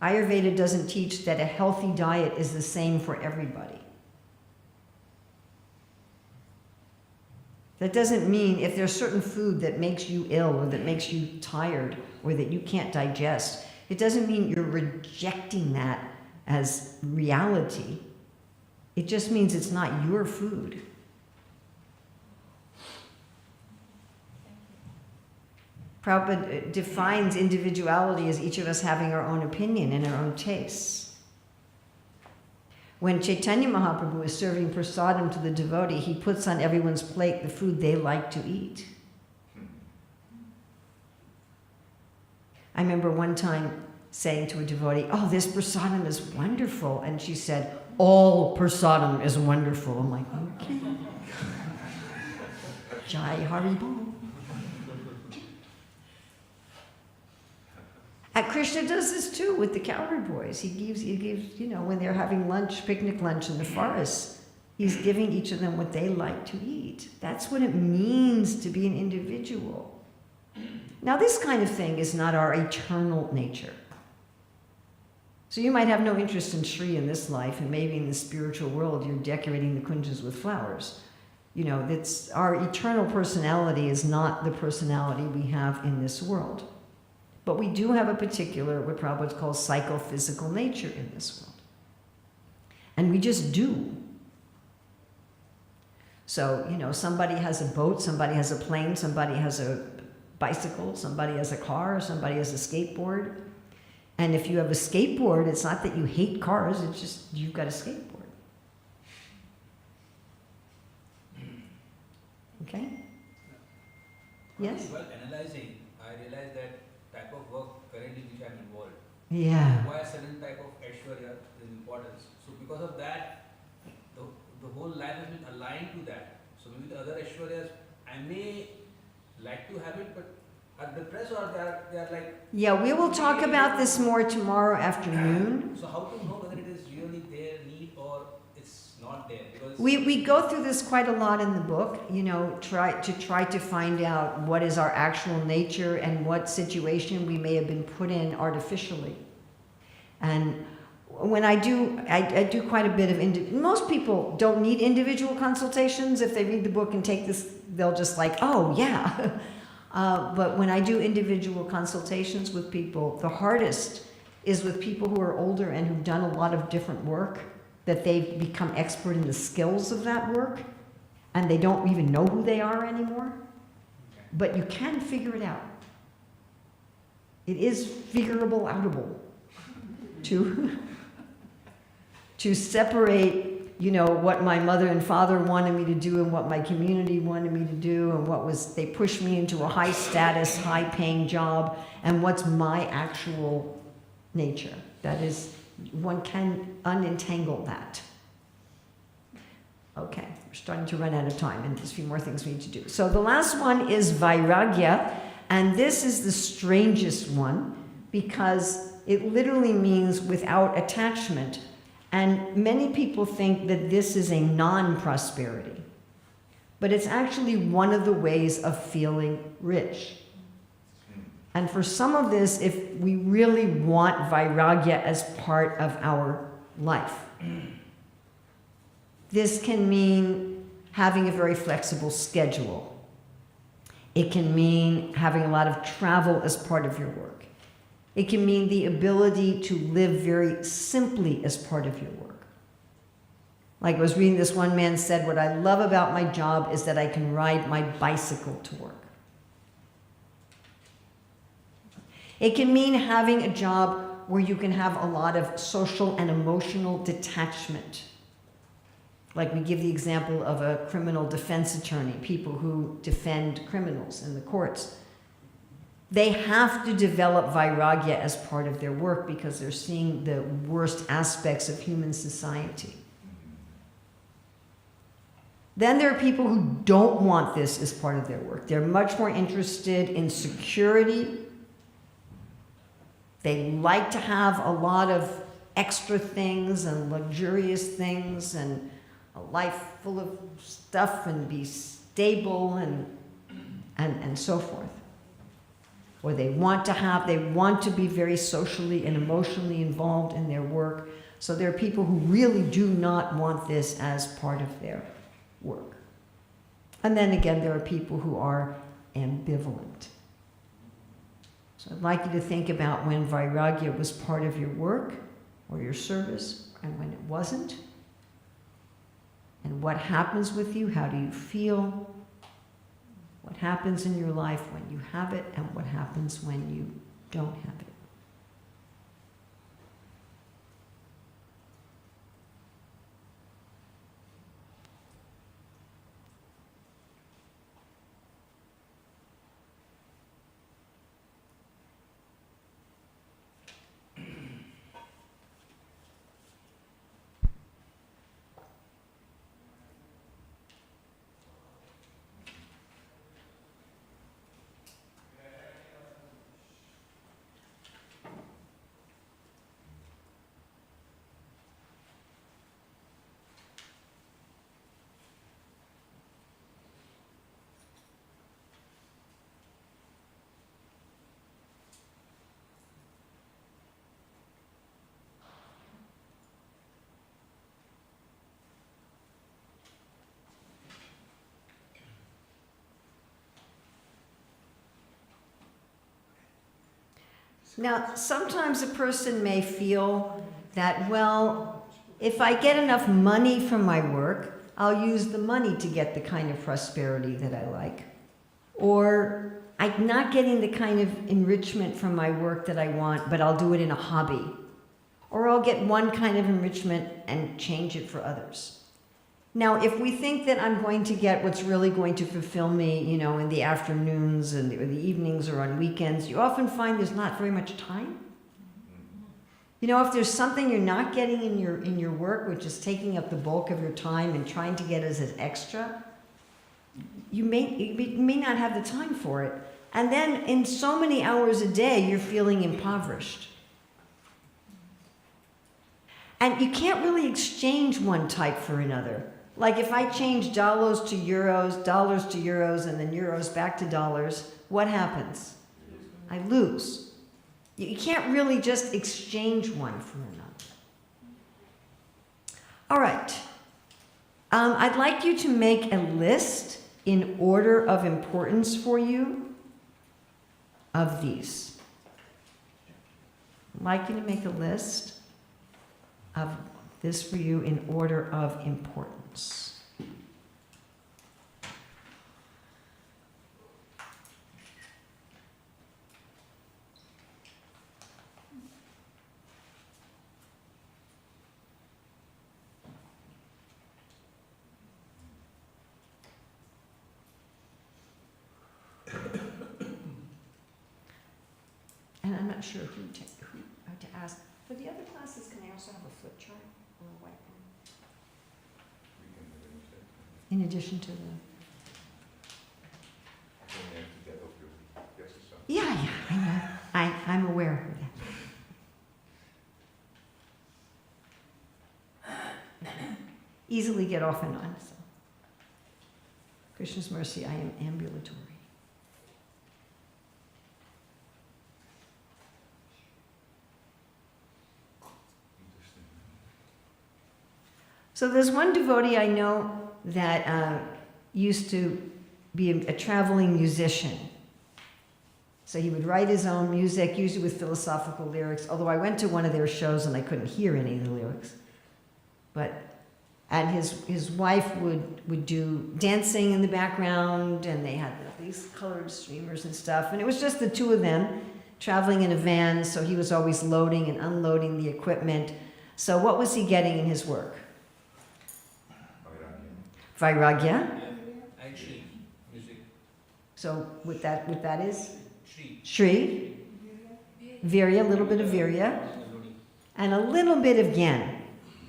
Ayurveda doesn't teach that a healthy diet is the same for everybody. That doesn't mean if there's certain food that makes you ill or that makes you tired or that you can't digest, it doesn't mean you're rejecting that as reality. It just means it's not your food. Prabhupada defines individuality as each of us having our own opinion and our own tastes. When Chaitanya Mahaprabhu is serving prasadam to the devotee, he puts on everyone's plate the food they like to eat. I remember one time saying to a devotee, "Oh, this prasadam is wonderful." And she said, "All prasadam is wonderful." I'm like, okay. Jai Haribol. And Krishna does this too with the cowherd boys. He gives, you know, when they're having lunch, picnic lunch in the forest, he's giving each of them what they like to eat. That's what it means to be an individual. Now, this kind of thing is not our eternal nature. So you might have no interest in Shri in this life, and maybe in the spiritual world you're decorating the kunjas with flowers. You know, that's, our eternal personality is not the personality we have in this world. But we do have a particular, what Prabhupada calls psychophysical nature in this world. And we just do. So, you know, somebody has a boat, somebody has a plane, somebody has a bicycle, somebody has a car, somebody has a skateboard. And if you have a skateboard, it's not that you hate cars, it's just you've got a skateboard. Okay? Yes? While analyzing, I realized that type of work currently which I am involved Yeah. requires certain type of Aishwarya is importance. So because of that, the whole life has been aligned to that. So maybe the other Aishwaryas, I may like to have it, but are depressed or they are like... Yeah, we will talk about this more tomorrow afternoon. So how to know whether it is really their need or it's not there? Because We go through this quite a lot in the book, you know, try to find out what is our actual nature and what situation we may have been put in artificially. And when I do quite a bit of, most people don't need individual consultations. If they read the book and take this, they'll just like, oh yeah. But when I do individual consultations with people, the hardest is with people who are older and who've done a lot of different work, that they've become expert in the skills of that work, and they don't even know who they are anymore. But you can figure it out. It is figurable outable to separate, you know, what my mother and father wanted me to do and what my community wanted me to do and they pushed me into a high status, high paying job, and what's my actual nature. That is, one can unentangle that. Okay, we're starting to run out of time and there's a few more things we need to do. So the last one is Vairagya, and this is the strangest one because it literally means without attachment. And many people think that this is a non-prosperity, but it's actually one of the ways of feeling rich. And for some of this, if we really want Vairagya as part of our life, this can mean having a very flexible schedule. It can mean having a lot of travel as part of your work. It can mean the ability to live very simply as part of your work. Like I was reading, this one man said, what I love about my job is that I can ride my bicycle to work. It can mean having a job where you can have a lot of social and emotional detachment. Like we give the example of a criminal defense attorney, people who defend criminals in the courts. They have to develop Vairagya as part of their work because they're seeing the worst aspects of human society. Then there are people who don't want this as part of their work. They're much more interested in security. They like to have a lot of extra things and luxurious things and a life full of stuff and be stable and so forth. Or they want to be very socially and emotionally involved in their work. So there are people who really do not want this as part of their work. And then again, there are people who are ambivalent. So I'd like you to think about when Vairagya was part of your work or your service and when it wasn't. And what happens with you, how do you feel? What happens in your life when you have it and what happens when you don't have it. Now, sometimes a person may feel that, well, if I get enough money from my work, I'll use the money to get the kind of prosperity that I like. Or I'm not getting the kind of enrichment from my work that I want, but I'll do it in a hobby. Or I'll get one kind of enrichment and change it for others. Now, if we think that I'm going to get what's really going to fulfill me, you know, in the afternoons or the evenings or on weekends, you often find there's not very much time. You know, if there's something you're not getting in your work, which is taking up the bulk of your time and trying to get as an extra, you may not have the time for it. And then in so many hours a day, you're feeling impoverished. And you can't really exchange one type for another. Like if I change dollars to euros, and then euros back to dollars, what happens? I lose. You can't really just exchange one for another. All right. I'd like you to make a list in order of importance for you of these. I'd like you to make a list of this for you in order of importance. And I'm not sure who to ask. For the other classes, can they also have a flip chart on the whiteboard? In addition to the... Yeah, I know. I'm aware of that. Easily get off and on. So. Krishna's mercy, I am ambulatory. So there's one devotee I know that used to be a traveling musician. So he would write his own music, usually with philosophical lyrics, although I went to one of their shows and I couldn't hear any of the lyrics. And his wife would do dancing in the background, and they had these colored streamers and stuff. And it was just the two of them traveling in a van, so he was always loading and unloading the equipment. So what was he getting in his work? Vairagya. And Shri, music. So what that is? Shri. Shri. Virya, a little bit of virya. And a little bit of gyan,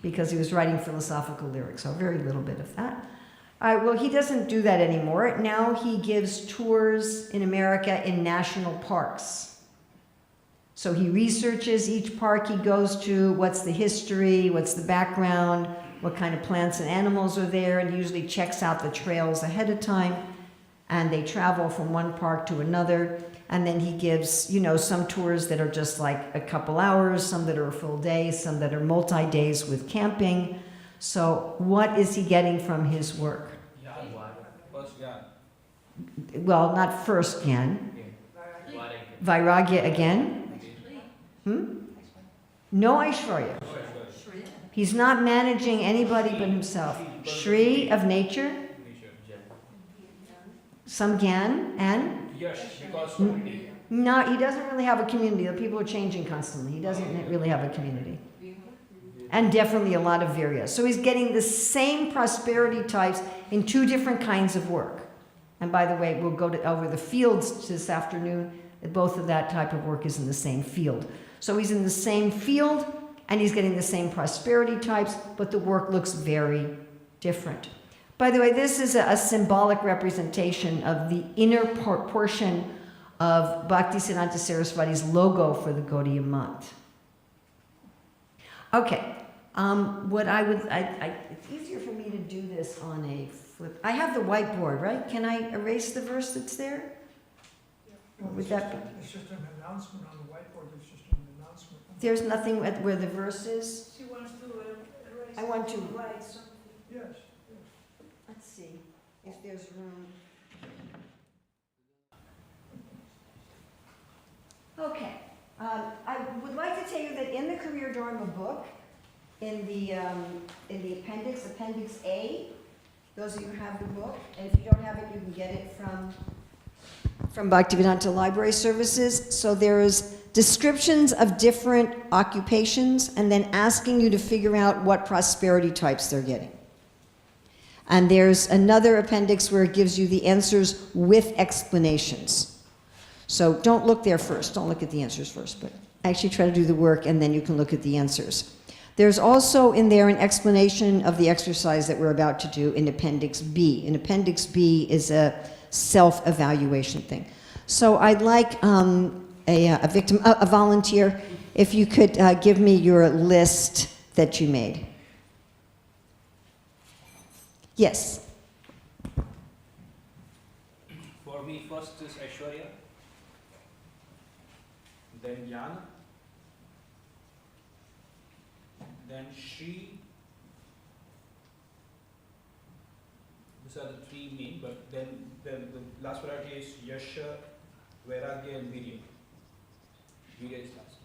because he was writing philosophical lyrics, so very little bit of that. All right, well, he doesn't do that anymore. Now he gives tours in America in national parks. So he researches each park he goes to, what's the history, what's the background, what kind of plants and animals are there, and usually checks out the trails ahead of time. And they travel from one park to another. And then he gives, you know, some tours that are just like a couple hours, some that are a full day, some that are multi-days with camping. So what is he getting from his work? First Gyan. Well, not first Gyan. Vairagya again. No Aishwarya. He's not managing anybody but himself. Shri of nature. Some Gyan and? Yes, because community. No, he doesn't really have a community. The people are changing constantly. He doesn't really have a community. And definitely a lot of virya. So he's getting the same prosperity types in two different kinds of work. And by the way, we'll go over the fields this afternoon. Both of that type of work is in the same field. So he's in the same field and he's getting the same prosperity types, but the work looks very different. By the way, this is a symbolic representation of the inner portion of Bhaktisiddhanta Saraswati's logo for the Gaudiya month. Okay, it's easier for me to do this on a flip. I have the whiteboard, right? Can I erase the verse that's there? Well, Would it's that just- be- It's just an announcement on the whiteboard, it's just an announcement. There's nothing where the verse is? She wants to erase. I want to- Write something. Yes, Let's see if there's room. Okay. I would like to tell you that in the Career Dharma book, in the appendix A, those of you who have the book, and if you don't have it, you can get it from Bhaktivedanta Library Services. So there's descriptions of different occupations and then asking you to figure out what prosperity types they're getting. And there's another appendix where it gives you the answers with explanations. So don't look there first. Don't look at the answers first, but actually try to do the work and then you can look at the answers. There's also in there an explanation of the exercise that we're about to do in Appendix B. And Appendix B is a self-evaluation thing. So I'd like a volunteer, if you could give me your list that you made. Yes. For me, first is Aishwarya, then Jnana, then Shri. These are the three main, but then the last variety is Yasha, Vairagya, and Virya. Virya is last.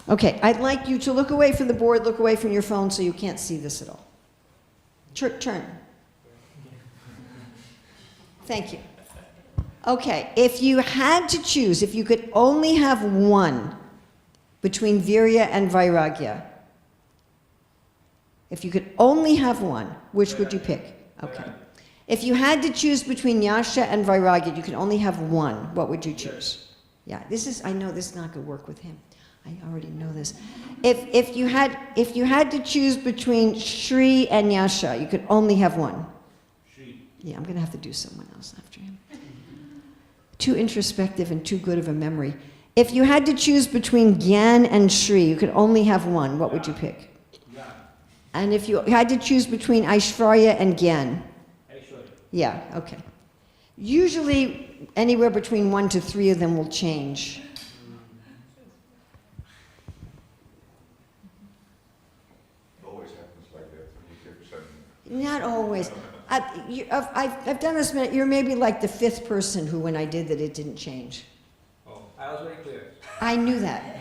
Okay, I'd like you to look away from the board, look away from your phone so you can't see this at all. Turn. Thank you. Okay, if you had to choose, if you could only have one between Virya and Vairagya, if you could only have one, which would you pick? Okay. If you had to choose between Yasha and Vairagya, you could only have one, what would you choose? Yeah, I know this is not going to work with him. I already know this. If you had to choose between Shri and Yasha, you could only have one. Shri. Yeah, I'm going to have to do someone else after him. Too introspective and too good of a memory. If you had to choose between Gyan and Shri, you could only have one, what would you pick? Jnana. And if you had to choose between Aishwarya and Gyan? Aishwarya. Yeah, okay. Usually, anywhere between 1 to 3 of them will change. Always happens like that when you give something. Not always. I've done this, you're maybe like the 5th person who, when I did that, it didn't change. Oh, I was very clear. I knew that.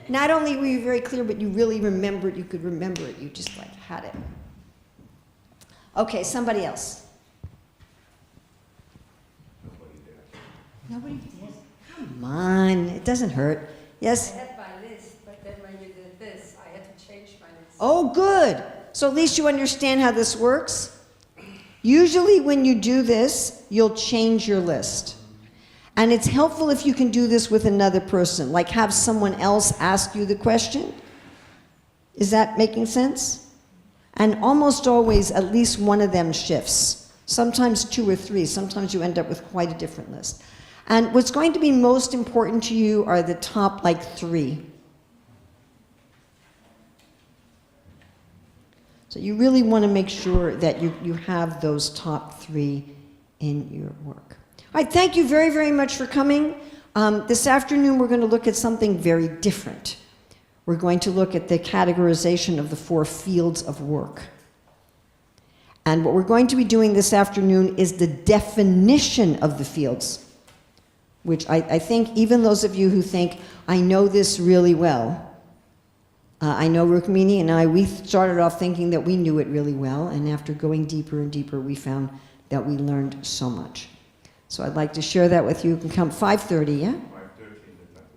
Not only were you very clear, but you really remembered, you could remember it. You just like had it. Okay, somebody else. Nobody did? Come on, it doesn't hurt. Yes? I had my list, but then when you did this, I had to change my list. Oh, good. So at least you understand how this works. Usually when you do this, you'll change your list. And it's helpful if you can do this with another person, like have someone else ask you the question. Is that making sense? And almost always, at least one of them shifts. Sometimes 2 or 3. Sometimes you end up with quite a different list. And what's going to be most important to you are the top, 3. So you really want to make sure that you have those top 3 in your work. All right, thank you very, very much for coming. This afternoon we're going to look at something very different. We're going to look at the categorization of the 4 fields of work. And what we're going to be doing this afternoon is the definition of the fields, which I think even those of you who think, I know this really well, I know Rukmini and I, we started off thinking that we knew it really well, and after going deeper and deeper, we found that we learned so much. So I'd like to share that with you. You can come 5:30, yeah?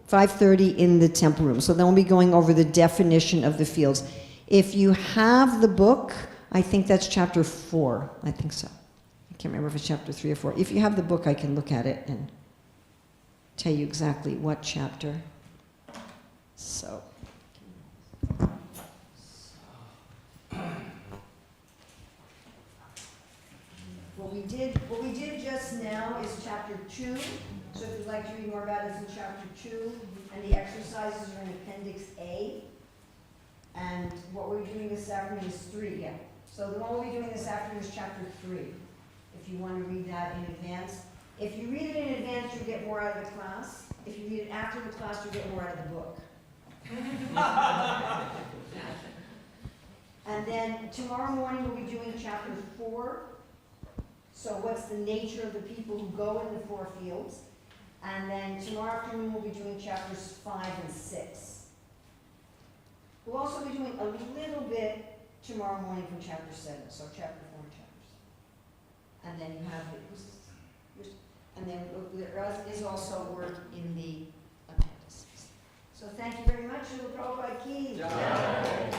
5:30 in the temple room. So then we'll be going over the definition of the fields. If you have the book, I think that's chapter 4. I think so. I can't remember if it's chapter 3 or 4. If you have the book, I can look at it and tell you exactly what chapter. So. What we did just now is chapter 2. So if you'd like to read more about it, it's in chapter 2. And the exercises are in appendix A. And what we're doing this afternoon is 3, yeah. So the one we'll be doing this afternoon is chapter 3. If you want to read that in advance. If you read it in advance, you'll get more out of the class. If you read it after the class, you'll get more out of the book. And then tomorrow morning we'll be doing chapter 4. So what's the nature of the people who go in the 4 fields? And then tomorrow afternoon, we'll be doing chapters 5 and 6. We'll also be doing a little bit tomorrow morning from chapter 7, so chapter 4 chapters. And then you have and then there is also work in the appendices. So thank you very much. Prabhupada ki. Yeah.